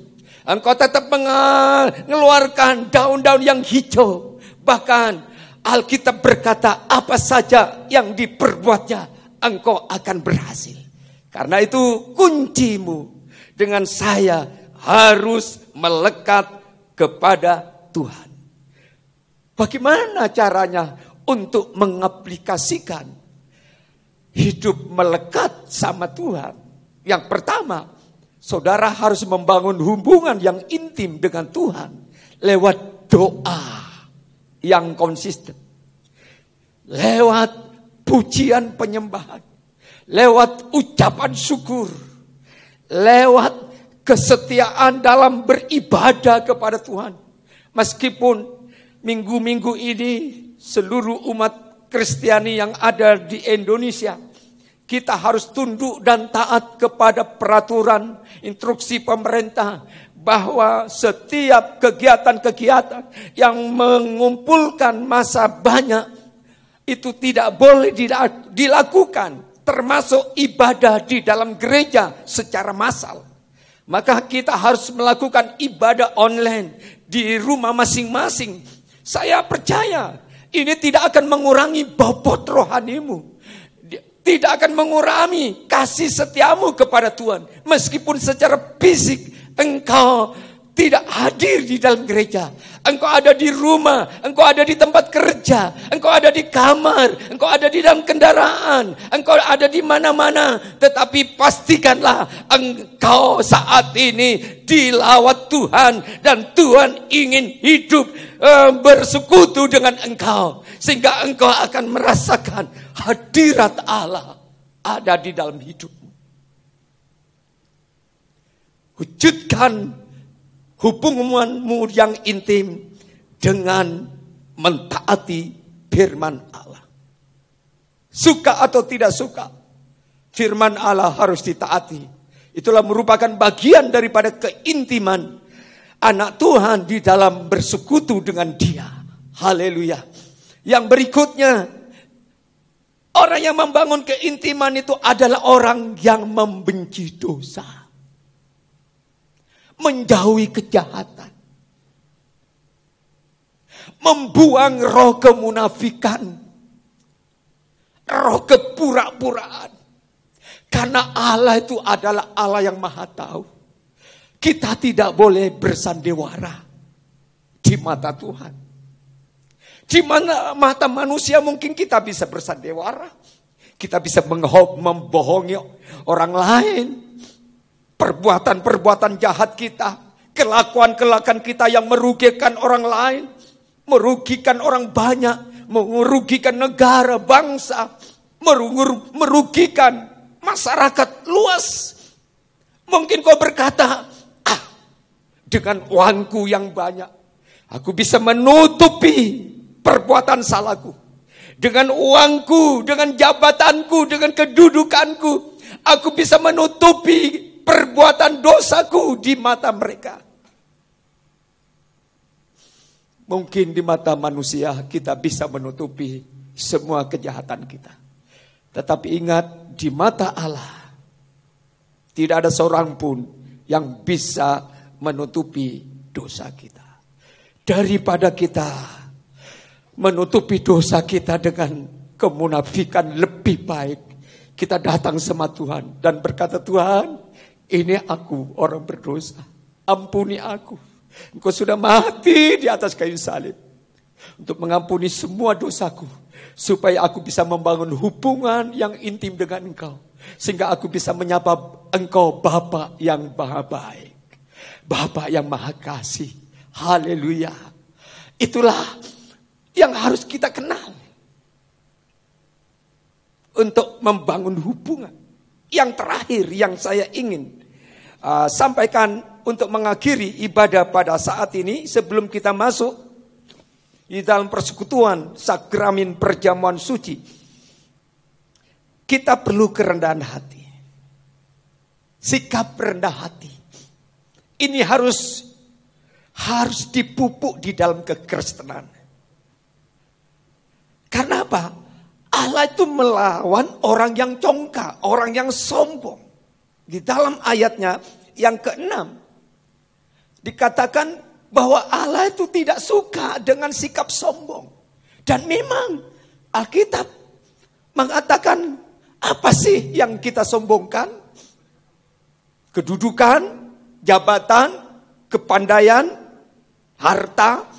Engkau tetap mengeluarkan daun-daun yang hijau. Bahkan Alkitab berkata, apa saja yang diperbuatnya, engkau akan berhasil. Karena itu kuncimu dengan saya harus melekat kepada Tuhan. Bagaimana caranya untuk mengaplikasikan hidup melekat sama Tuhan? Yang pertama, saudara harus membangun hubungan yang intim dengan Tuhan lewat doa yang konsisten, lewat pujian penyembahan, lewat ucapan syukur, lewat kesetiaan dalam beribadah kepada Tuhan. Meskipun minggu-minggu ini seluruh umat Kristiani yang ada di Indonesia, kita harus tunduk dan taat kepada peraturan instruksi pemerintah bahwa setiap kegiatan-kegiatan yang mengumpulkan massa banyak itu tidak boleh dilakukan, termasuk ibadah di dalam gereja secara massal. Maka kita harus melakukan ibadah online di rumah masing-masing. Saya percaya ini tidak akan mengurangi bobot rohanimu. Tidak akan mengurangi kasih setiamu kepada Tuhan. Meskipun secara fisik engkau tidak hadir di dalam gereja. Engkau ada di rumah, engkau ada di tempat kerja, engkau ada di kamar, engkau ada di dalam kendaraan, engkau ada di mana-mana. Tetapi pastikanlah engkau saat ini dilawat Tuhan. Dan Tuhan ingin hidup bersekutu dengan engkau. Sehingga engkau akan merasakan hadirat Allah ada di dalam hidupmu. Wujudkan hubunganmu yang intim dengan mentaati firman Allah. Suka atau tidak suka, firman Allah harus ditaati. Itulah merupakan bagian daripada keintiman anak Tuhan di dalam bersekutu dengan Dia. Haleluya. Yang berikutnya, orang yang membangun keintiman itu adalah orang yang membenci dosa, menjauhi kejahatan, membuang roh kemunafikan, roh kepura-puraan. Karena Allah itu adalah Allah yang maha tahu. Kita tidak boleh bersandiwara di mata Tuhan. Di mana mata manusia mungkin kita bisa bersandiwara. Kita bisa membohongi orang lain. Perbuatan-perbuatan jahat kita, kelakuan-kelakuan kita yang merugikan orang lain, merugikan orang banyak, merugikan negara, bangsa, merugikan masyarakat luas. Mungkin kau berkata, dengan uangku yang banyak, aku bisa menutupi perbuatan salahku. Dengan uangku, dengan jabatanku, dengan kedudukanku, aku bisa menutupi perbuatan dosaku di mata mereka. Mungkin di mata manusia kita bisa menutupi semua kejahatan kita. Tetapi ingat, di mata Allah tidak ada seorang pun yang bisa menutupi dosa kita. Daripada kita menutupi dosa kita dengan kemunafikan lebih baik. Kita datang sama Tuhan dan berkata, Tuhan, ini aku orang berdosa. Ampuni aku. Engkau sudah mati di atas kayu salib untuk mengampuni semua dosaku, supaya aku bisa membangun hubungan yang intim dengan Engkau, sehingga aku bisa menyapa Engkau Bapa yang maha baik, Bapa yang maha kasih. Haleluya. Itulah yang harus kita kenal untuk membangun hubungan. Yang terakhir yang saya ingin sampaikan untuk mengakhiri ibadah pada saat ini, sebelum kita masuk di dalam persekutuan sakramen perjamuan suci, kita perlu kerendahan hati, sikap rendah hati. Ini harus dipupuk di dalam kekristenan. Karena apa? Allah itu melawan orang yang congkak, orang yang sombong. Di dalam ayatnya yang ke-6 dikatakan bahwa Allah itu tidak suka dengan sikap sombong. Dan memang Alkitab mengatakan, apa sih yang kita sombongkan? Kedudukan, jabatan, kepandaian, harta,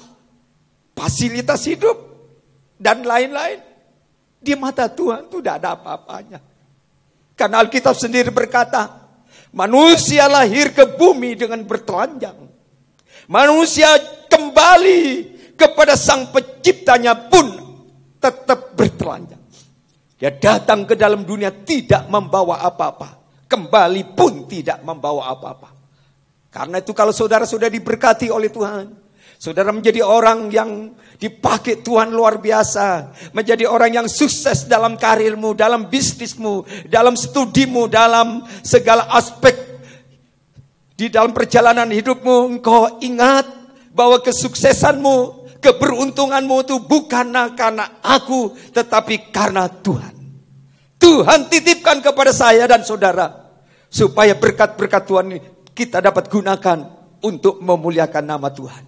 fasilitas hidup, dan lain-lain. Di mata Tuhan itu tidak ada apa-apanya. Karena Alkitab sendiri berkata, manusia lahir ke bumi dengan bertelanjang. Manusia kembali kepada sang penciptanya pun tetap bertelanjang. Dia datang ke dalam dunia tidak membawa apa-apa. Kembali pun tidak membawa apa-apa. Karena itu kalau saudara sudah diberkati oleh Tuhan, saudara menjadi orang yang dipakai Tuhan luar biasa. Menjadi orang yang sukses dalam karirmu, dalam bisnismu, dalam studimu, dalam segala aspek di dalam perjalanan hidupmu. Engkau ingat bahwa kesuksesanmu, keberuntunganmu itu bukan karena aku, tetapi karena Tuhan. Tuhan titipkan kepada saya dan saudara, supaya berkat-berkat Tuhan ini kita dapat gunakan untuk memuliakan nama Tuhan.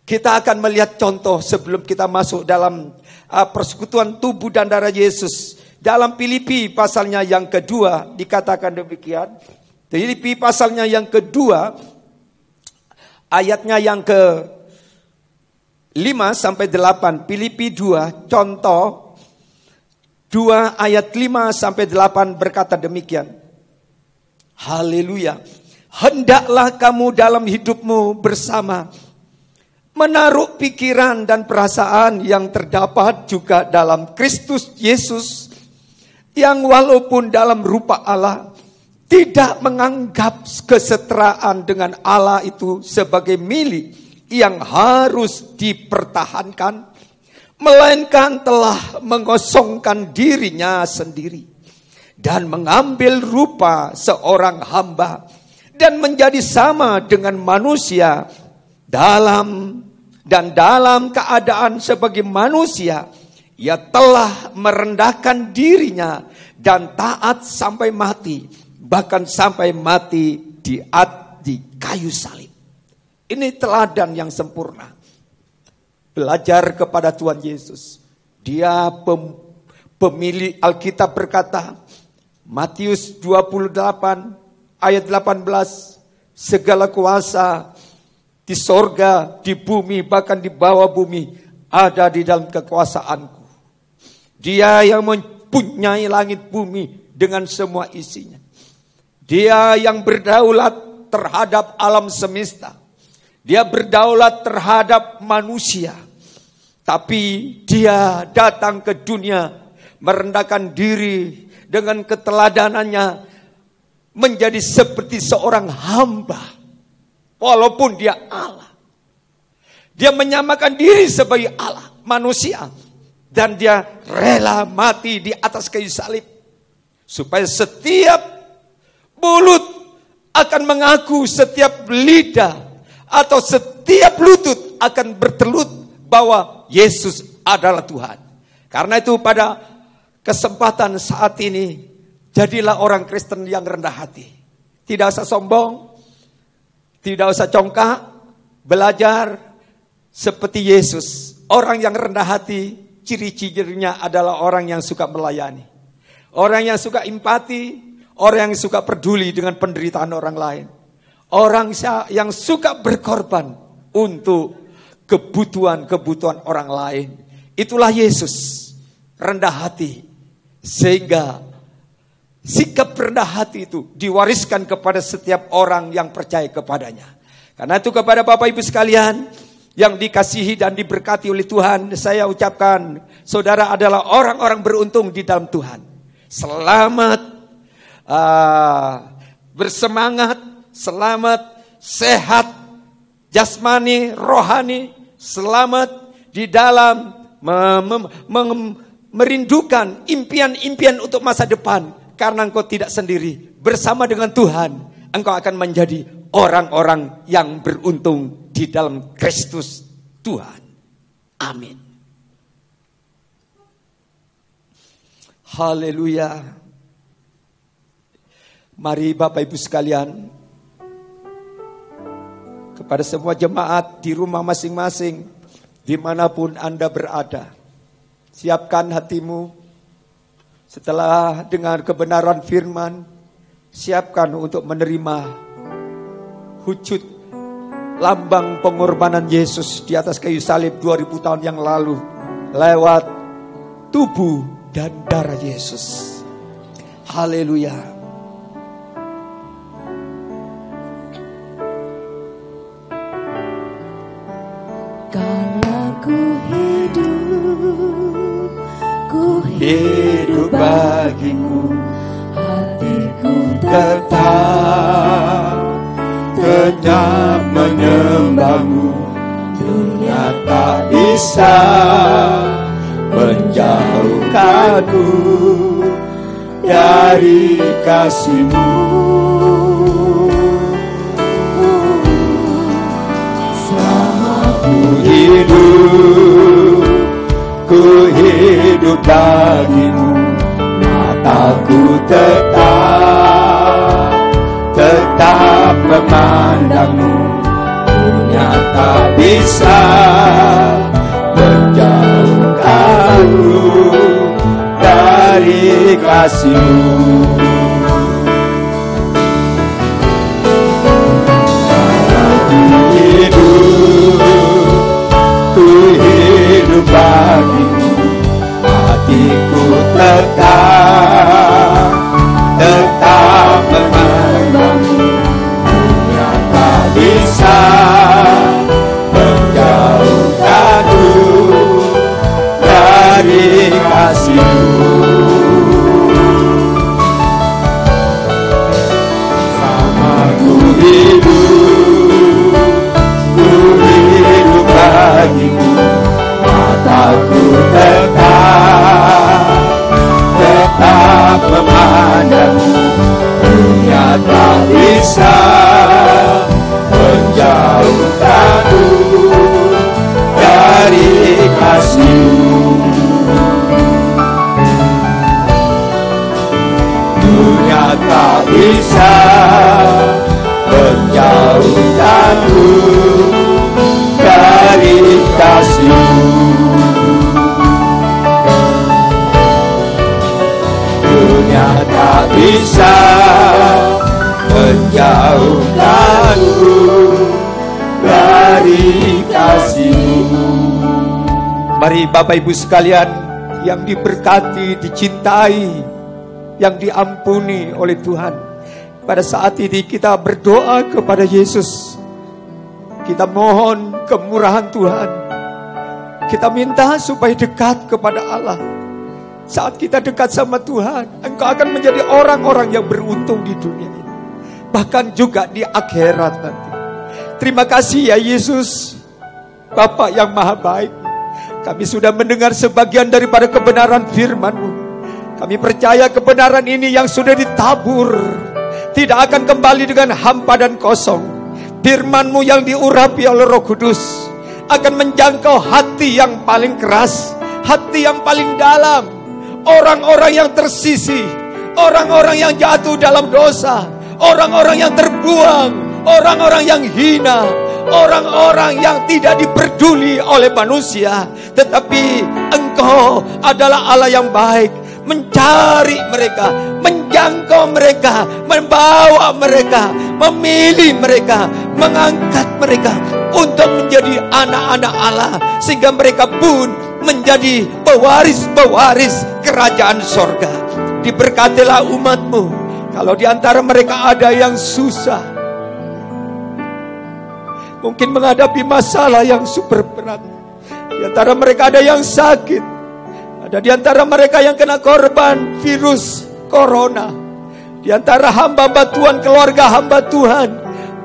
Kita akan melihat contoh sebelum kita masuk dalam persekutuan tubuh dan darah Yesus. Dalam Filipi pasalnya yang kedua dikatakan demikian. Filipi pasalnya yang kedua, ayatnya yang ke-5 sampai 8. Filipi 2, contoh 2 ayat 5 sampai 8 berkata demikian. Haleluya. Hendaklah kamu dalam hidupmu bersama menaruh pikiran dan perasaan yang terdapat juga dalam Kristus Yesus, yang walaupun dalam rupa Allah tidak menganggap kesetaraan dengan Allah itu sebagai milik yang harus dipertahankan, melainkan telah mengosongkan dirinya sendiri dan mengambil rupa seorang hamba dan menjadi sama dengan manusia. Dalam keadaan sebagai manusia, ia telah merendahkan dirinya dan taat sampai mati, bahkan sampai mati di kayu salib. Ini teladan yang sempurna. Belajar kepada Tuhan Yesus. Dia pemilik Alkitab berkata, Matius 28 ayat 18, segala kuasa di sorga, di bumi, bahkan di bawah bumi ada di dalam kekuasaanku. Dia yang mempunyai langit bumi dengan semua isinya. Dia yang berdaulat terhadap alam semesta. Dia berdaulat terhadap manusia. Tapi dia datang ke dunia merendahkan diri dengan keteladanannya menjadi seperti seorang hamba. Walaupun dia Allah, dia menyamakan diri sebagai Allah, manusia, dan dia rela mati di atas kayu salib, supaya setiap mulut akan mengaku, setiap lidah atau setiap lutut akan bertelut bahwa Yesus adalah Tuhan. Karena itu pada kesempatan saat ini, jadilah orang Kristen yang rendah hati, tidak usah sombong. Tidak usah congkak, belajar seperti Yesus. Orang yang rendah hati, ciri-cirinya adalah orang yang suka melayani. Orang yang suka empati, orang yang suka peduli dengan penderitaan orang lain. Orang yang suka berkorban untuk kebutuhan-kebutuhan orang lain. Itulah Yesus, rendah hati. Sehingga sikap rendah hati itu diwariskan kepada setiap orang yang percaya kepadanya. Karena itu kepada Bapak Ibu sekalian yang dikasihi dan diberkati oleh Tuhan, saya ucapkan, saudara adalah orang-orang beruntung di dalam Tuhan. Selamat, bersemangat, selamat, sehat, jasmani, rohani, selamat di dalam merindukan impian-impian untuk masa depan. Karena engkau tidak sendiri, bersama dengan Tuhan, engkau akan menjadi orang-orang yang beruntung di dalam Kristus Tuhan. Amin. Haleluya. Mari Bapak Ibu sekalian, kepada semua jemaat di rumah masing-masing, dimanapun Anda berada, siapkan hatimu. Setelah dengar kebenaran firman, siapkan untuk menerima wujud lambang pengorbanan Yesus di atas kayu salib 2000 tahun yang lalu lewat tubuh dan darah Yesus. Haleluya. Kala ku hidup bagimu, hatiku tetap menyembahmu. Dunia tak bisa menjauhkanku dari kasih-Mu. Selama ku hidup bagimu, mataku tetap memandangmu. Dunia tak bisa menjauhkanku dari kasih-Mu. Ku hidup bagimu, hatiku tetap memandangmu. Dunia tak bisa menjauhkanku dari kasih-Mu. Sama ku hidup bagimu, mataku tetap memandangmu. Dunia tak bisa menjauhkanku dari kasih-Mu. Dunia tak bisa menjauhkanku dari kasih-Mu. Dunia tak bisa menjauhkanku dari kasih-Mu. Mari Bapak Ibu sekalian yang diberkati, dicintai, yang diampuni oleh Tuhan, pada saat ini kita berdoa kepada Yesus. Kita mohon kemurahan Tuhan. Kita minta supaya dekat kepada Allah. Saat kita dekat sama Tuhan, engkau akan menjadi orang-orang yang beruntung di dunia ini, bahkan juga di akhirat nanti. Terima kasih ya Yesus, Bapa yang maha baik. Kami sudah mendengar sebagian daripada kebenaran firman-Mu. Kami percaya kebenaran ini yang sudah ditabur tidak akan kembali dengan hampa dan kosong. Firman-Mu yang diurapi oleh Roh Kudus akan menjangkau hati yang paling keras, hati yang paling dalam. Orang-orang yang tersisih, orang-orang yang jatuh dalam dosa, orang-orang yang terbuang, orang-orang yang hina, orang-orang yang tidak diperduli oleh manusia, tetapi Engkau adalah Allah yang baik, mencari mereka, menjangkau mereka, membawa mereka, memilih mereka, mengangkat mereka untuk menjadi anak-anak Allah, sehingga mereka pun menjadi pewaris-pewaris kerajaan sorga. Diberkatilah umat-Mu. Kalau di antara mereka ada yang susah, mungkin menghadapi masalah yang super berat, di antara mereka ada yang sakit, ada di antara mereka yang kena korban virus corona, di antara hamba-hamba Tuhan, keluarga hamba Tuhan,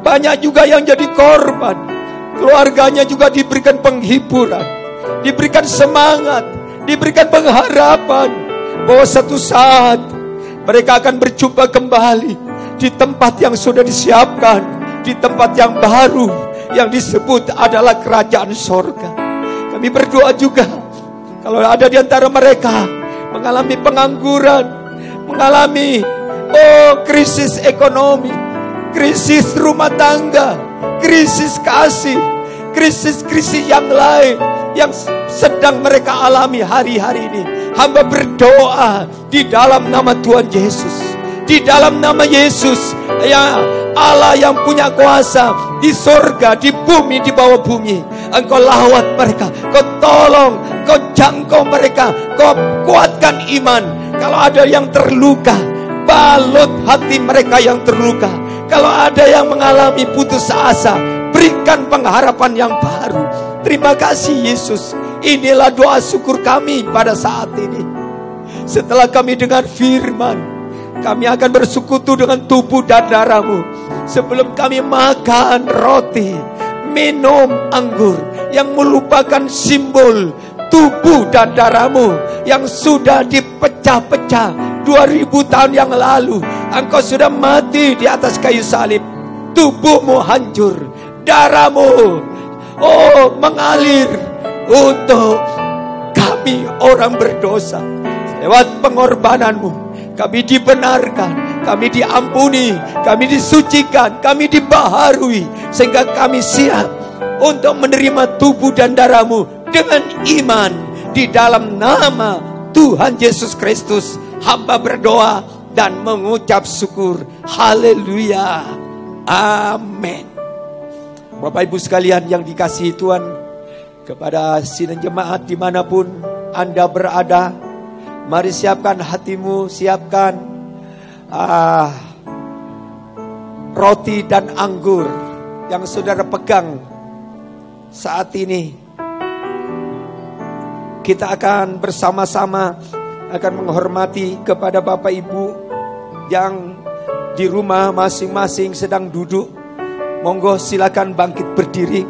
banyak juga yang jadi korban. Keluarganya juga diberikan penghiburan, diberikan semangat, diberikan pengharapan bahwa satu saat mereka akan berjumpa kembali di tempat yang sudah disiapkan, di tempat yang baru yang disebut adalah kerajaan sorga. Kami berdoa juga, kalau ada di antara mereka mengalami pengangguran, mengalami krisis ekonomi, krisis rumah tangga, krisis kasih, krisis-krisis yang lain yang sedang mereka alami hari-hari ini, hamba berdoa di dalam nama Tuhan Yesus, di dalam nama Yesus, ya Allah yang punya kuasa di sorga, di bumi, di bawah bumi. Engkau lawat mereka, Kau tolong, Kau jangkau mereka, Kau kuatkan iman. Kalau ada yang terluka, balut hati mereka yang terluka. Kalau ada yang mengalami putus asa, berikan pengharapan yang baru. Terima kasih Yesus. Inilah doa syukur kami pada saat ini. Setelah kami dengar firman, kami akan bersekutu dengan tubuh dan darah-Mu. Sebelum kami makan roti, minum anggur yang merupakan simbol tubuh dan darah-Mu yang sudah dipecah-pecah 2000 tahun yang lalu. Engkau sudah mati di atas kayu salib. Tubuh-Mu hancur, darah-Mu mengalir untuk kami orang berdosa. Lewat pengorbanan-Mu kami dibenarkan, kami diampuni, kami disucikan, kami dibaharui, sehingga kami siap untuk menerima tubuh dan darah-Mu dengan iman. Di dalam nama Tuhan Yesus Kristus hamba berdoa dan mengucap syukur. Haleluya, amin. Bapak Ibu sekalian yang dikasihi Tuhan, kepada sidang jemaat dimanapun Anda berada, mari siapkan hatimu, siapkan roti dan anggur yang saudara pegang saat ini. Kita akan bersama-sama akan menghormati kepada Bapak Ibu yang di rumah masing-masing sedang duduk. Monggo silakan bangkit berdiri.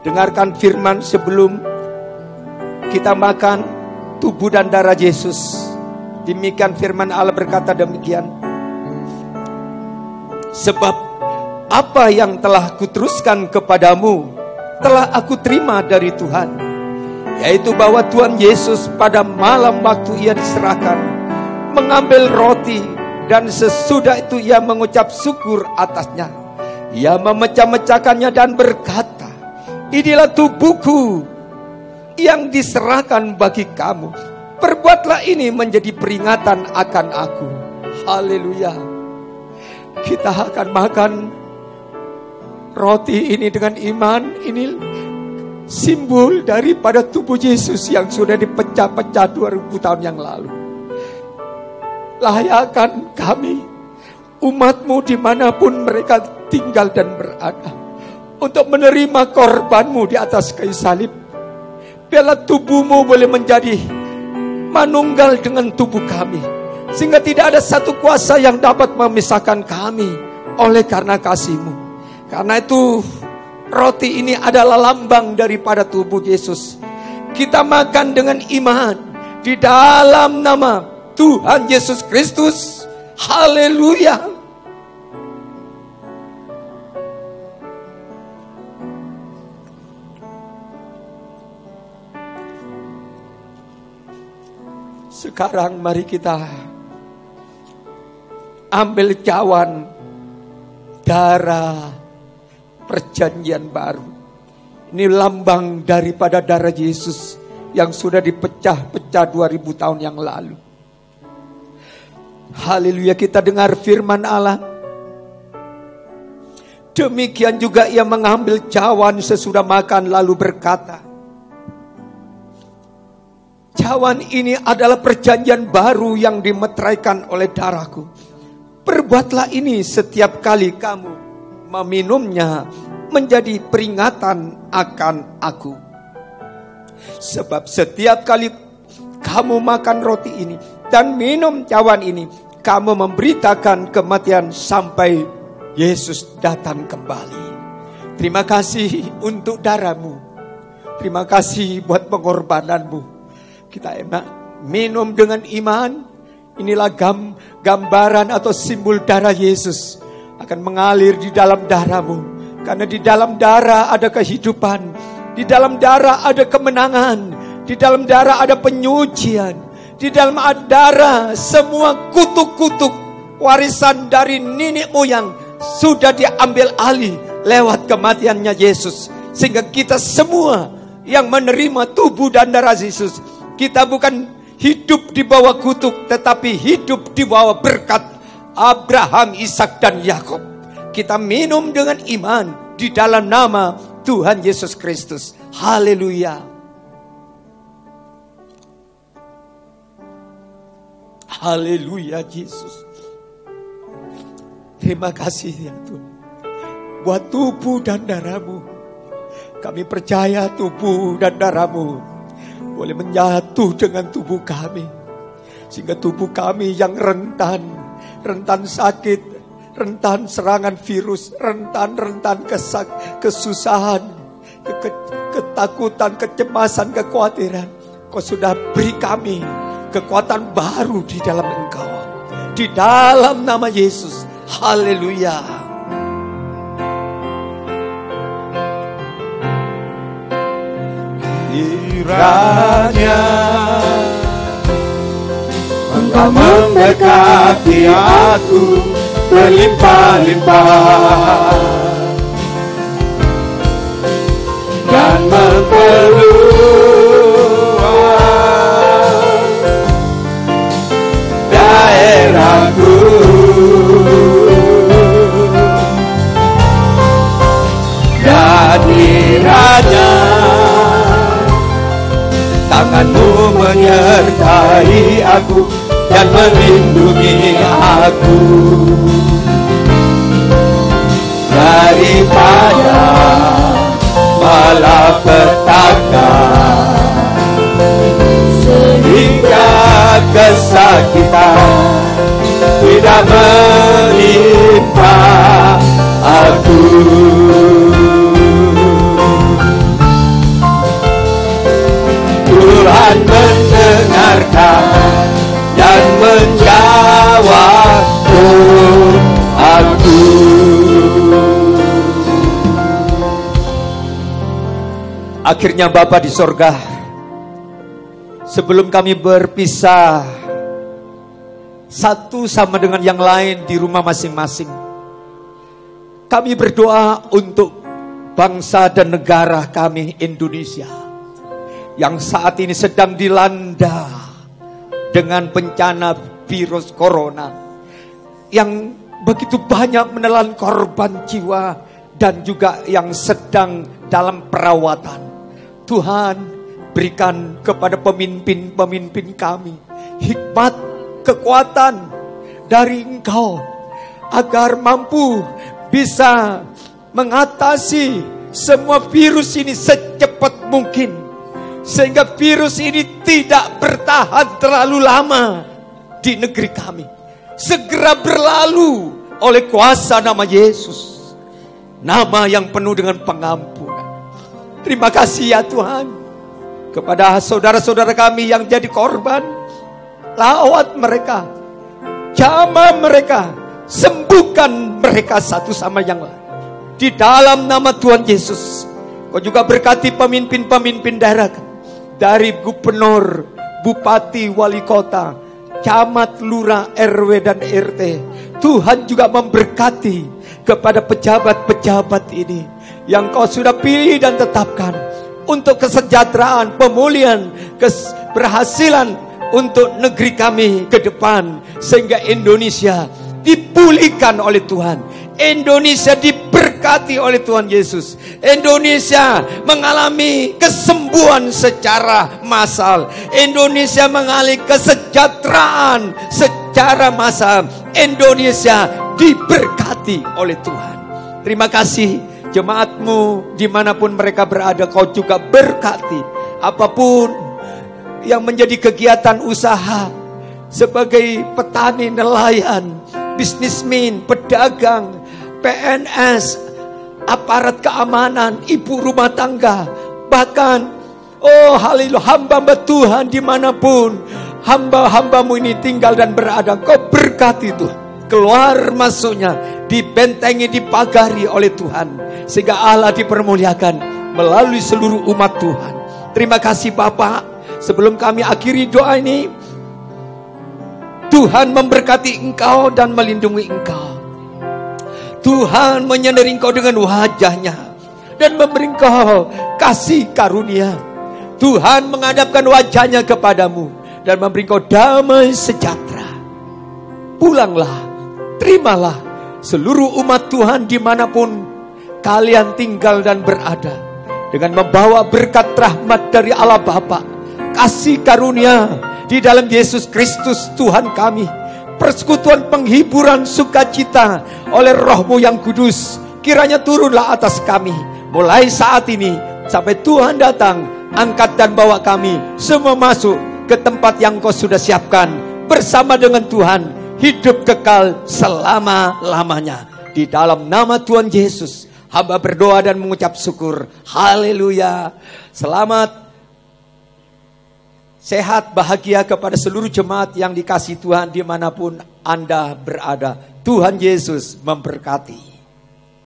Dengarkan firman sebelum kita makan tubuh dan darah Yesus. Demikian firman Allah berkata demikian. Sebab apa yang telah kuteruskan kepadamu telah aku terima dari Tuhan, yaitu bahwa Tuhan Yesus pada malam waktu Ia diserahkan mengambil roti, dan sesudah itu Ia mengucap syukur atasnya. Ia memecah-mecahkannya dan berkata, inilah tubuhku yang diserahkan bagi kamu. Perbuatlah ini menjadi peringatan akan aku. Haleluya. Kita akan makan roti ini dengan iman. Ini simbol daripada tubuh Yesus yang sudah dipecah-pecah 2000 tahun yang lalu. Layakkan kami, umat-Mu dimanapun mereka tinggal dan berada, untuk menerima korban-Mu di atas kayu salib. Biarlah tubuh-Mu boleh menjadi manunggal dengan tubuh kami, sehingga tidak ada satu kuasa yang dapat memisahkan kami oleh karena kasih-Mu. Karena itu roti ini adalah lambang daripada tubuh Yesus. Kita makan dengan iman di dalam nama Tuhan Yesus Kristus. Haleluya. Sekarang mari kita ambil cawan darah perjanjian baru. Ini lambang daripada darah Yesus yang sudah dipecah-pecah 2000 tahun yang lalu. Haleluya, kita dengar firman Allah. Demikian juga ia mengambil cawan sesudah makan lalu berkata, cawan ini adalah perjanjian baru yang dimeteraikan oleh darahku. Perbuatlah ini setiap kali kamu meminumnya menjadi peringatan akan aku. Sebab setiap kali kamu makan roti ini dan minum cawan ini, kamu memberitakan kematian sampai Yesus datang kembali. Terima kasih untuk darahmu. Terima kasih buat pengorbananmu. Kita enak minum dengan iman. Inilah gambaran atau simbol darah Yesus akan mengalir di dalam darahmu. Karena di dalam darah ada kehidupan. Di dalam darah ada kemenangan. Di dalam darah ada penyucian. Di dalam darah semua kutuk-kutuk warisan dari nenek moyang sudah diambil alih lewat kematiannya Yesus. Sehingga kita semua yang menerima tubuh dan darah Yesus, kita bukan hidup di bawah kutuk, tetapi hidup di bawah berkat Abraham, Ishak dan Yakub. Kita minum dengan iman di dalam nama Tuhan Yesus Kristus. Haleluya. Haleluya Yesus. Terima kasih ya Tuhan. Buat tubuh dan darahmu. Kami percaya tubuh dan darahmu boleh menyatu dengan tubuh kami. Sehingga tubuh kami yang rentan sakit, rentan serangan virus, rentan kesusahan, ketakutan, kecemasan, kekhawatiran. Kau sudah beri kami kekuatan baru di dalam Engkau. Di dalam nama Yesus. Haleluya. Kiranya Engkau memberkati aku berlimpah-limpah dan memperluas daerahku. Dan kiranya tanganmu menyertai aku dan melindungi aku daripada malapetaka, sehingga kesakitan tidak menimpa aku. Tuhan mendengarkan dan menjawab doaku. Akhirnya Bapa di sorga, sebelum kami berpisah satu sama dengan yang lain di rumah masing-masing, kami berdoa untuk bangsa dan negara kami Indonesia yang saat ini sedang dilanda dengan bencana virus corona yang begitu banyak menelan korban jiwa dan juga yang sedang dalam perawatan. Tuhan, berikan kepada pemimpin-pemimpin kami hikmat, kekuatan dari Engkau agar mampu bisa mengatasi semua virus ini secepat mungkin, sehingga virus ini tidak bertahan terlalu lama di negeri kami. Segera berlalu oleh kuasa nama Yesus, nama yang penuh dengan pengampunan. Terima kasih ya Tuhan kepada saudara-saudara kami yang jadi korban. Lawat mereka, jamah mereka, sembuhkan mereka satu sama yang lain. Di dalam nama Tuhan Yesus, Kau juga berkati pemimpin-pemimpin daerah, dari gubernur, bupati, wali kota, camat, lurah, RW dan RT. Tuhan juga memberkati kepada pejabat-pejabat ini. yang Kau sudah pilih dan tetapkan untuk kesejahteraan, pemulihan, keberhasilan untuk negeri kami ke depan, sehingga Indonesia dipulihkan oleh Tuhan, Indonesia diberkati oleh Tuhan Yesus, Indonesia mengalami kesembuhan secara massal, Indonesia mengalami kesejahteraan secara massal, Indonesia diberkati oleh Tuhan. Terima kasih jemaat-Mu dimanapun mereka berada, Kau juga berkati apapun yang menjadi kegiatan usaha sebagai petani, nelayan, bisnismen, pedagang, PNS, aparat keamanan, ibu rumah tangga, bahkan haleluya, hamba-hamba Tuhan dimanapun hamba-hambamu ini tinggal dan berada, Kau berkati Tuhan. Keluar masuknya dibentengi, dipagari oleh Tuhan, sehingga Allah dipermuliakan melalui seluruh umat Tuhan. Terima kasih Bapak. Sebelum kami akhiri doa ini, Tuhan memberkati engkau dan melindungi engkau. Tuhan menyinari engkau dengan wajah-Nya dan memberi engkau kasih karunia. Tuhan menghadapkan wajah-Nya kepadamu dan memberi engkau damai sejahtera. Pulanglah, terimalah seluruh umat Tuhan dimanapun kalian tinggal dan berada, dengan membawa berkat rahmat dari Allah Bapa, kasih karunia di dalam Yesus Kristus Tuhan kami, persekutuan penghiburan sukacita oleh Roh-Mu yang kudus, kiranya turunlah atas kami mulai saat ini sampai Tuhan datang, angkat dan bawa kami semua masuk ke tempat yang Kau sudah siapkan bersama dengan Tuhan, hidup kekal selama-lamanya. Di dalam nama Tuhan Yesus hamba berdoa dan mengucap syukur. Haleluya. Selamat, sehat, bahagia kepada seluruh jemaat yang dikasihi Tuhan dimanapun Anda berada. Tuhan Yesus memberkati.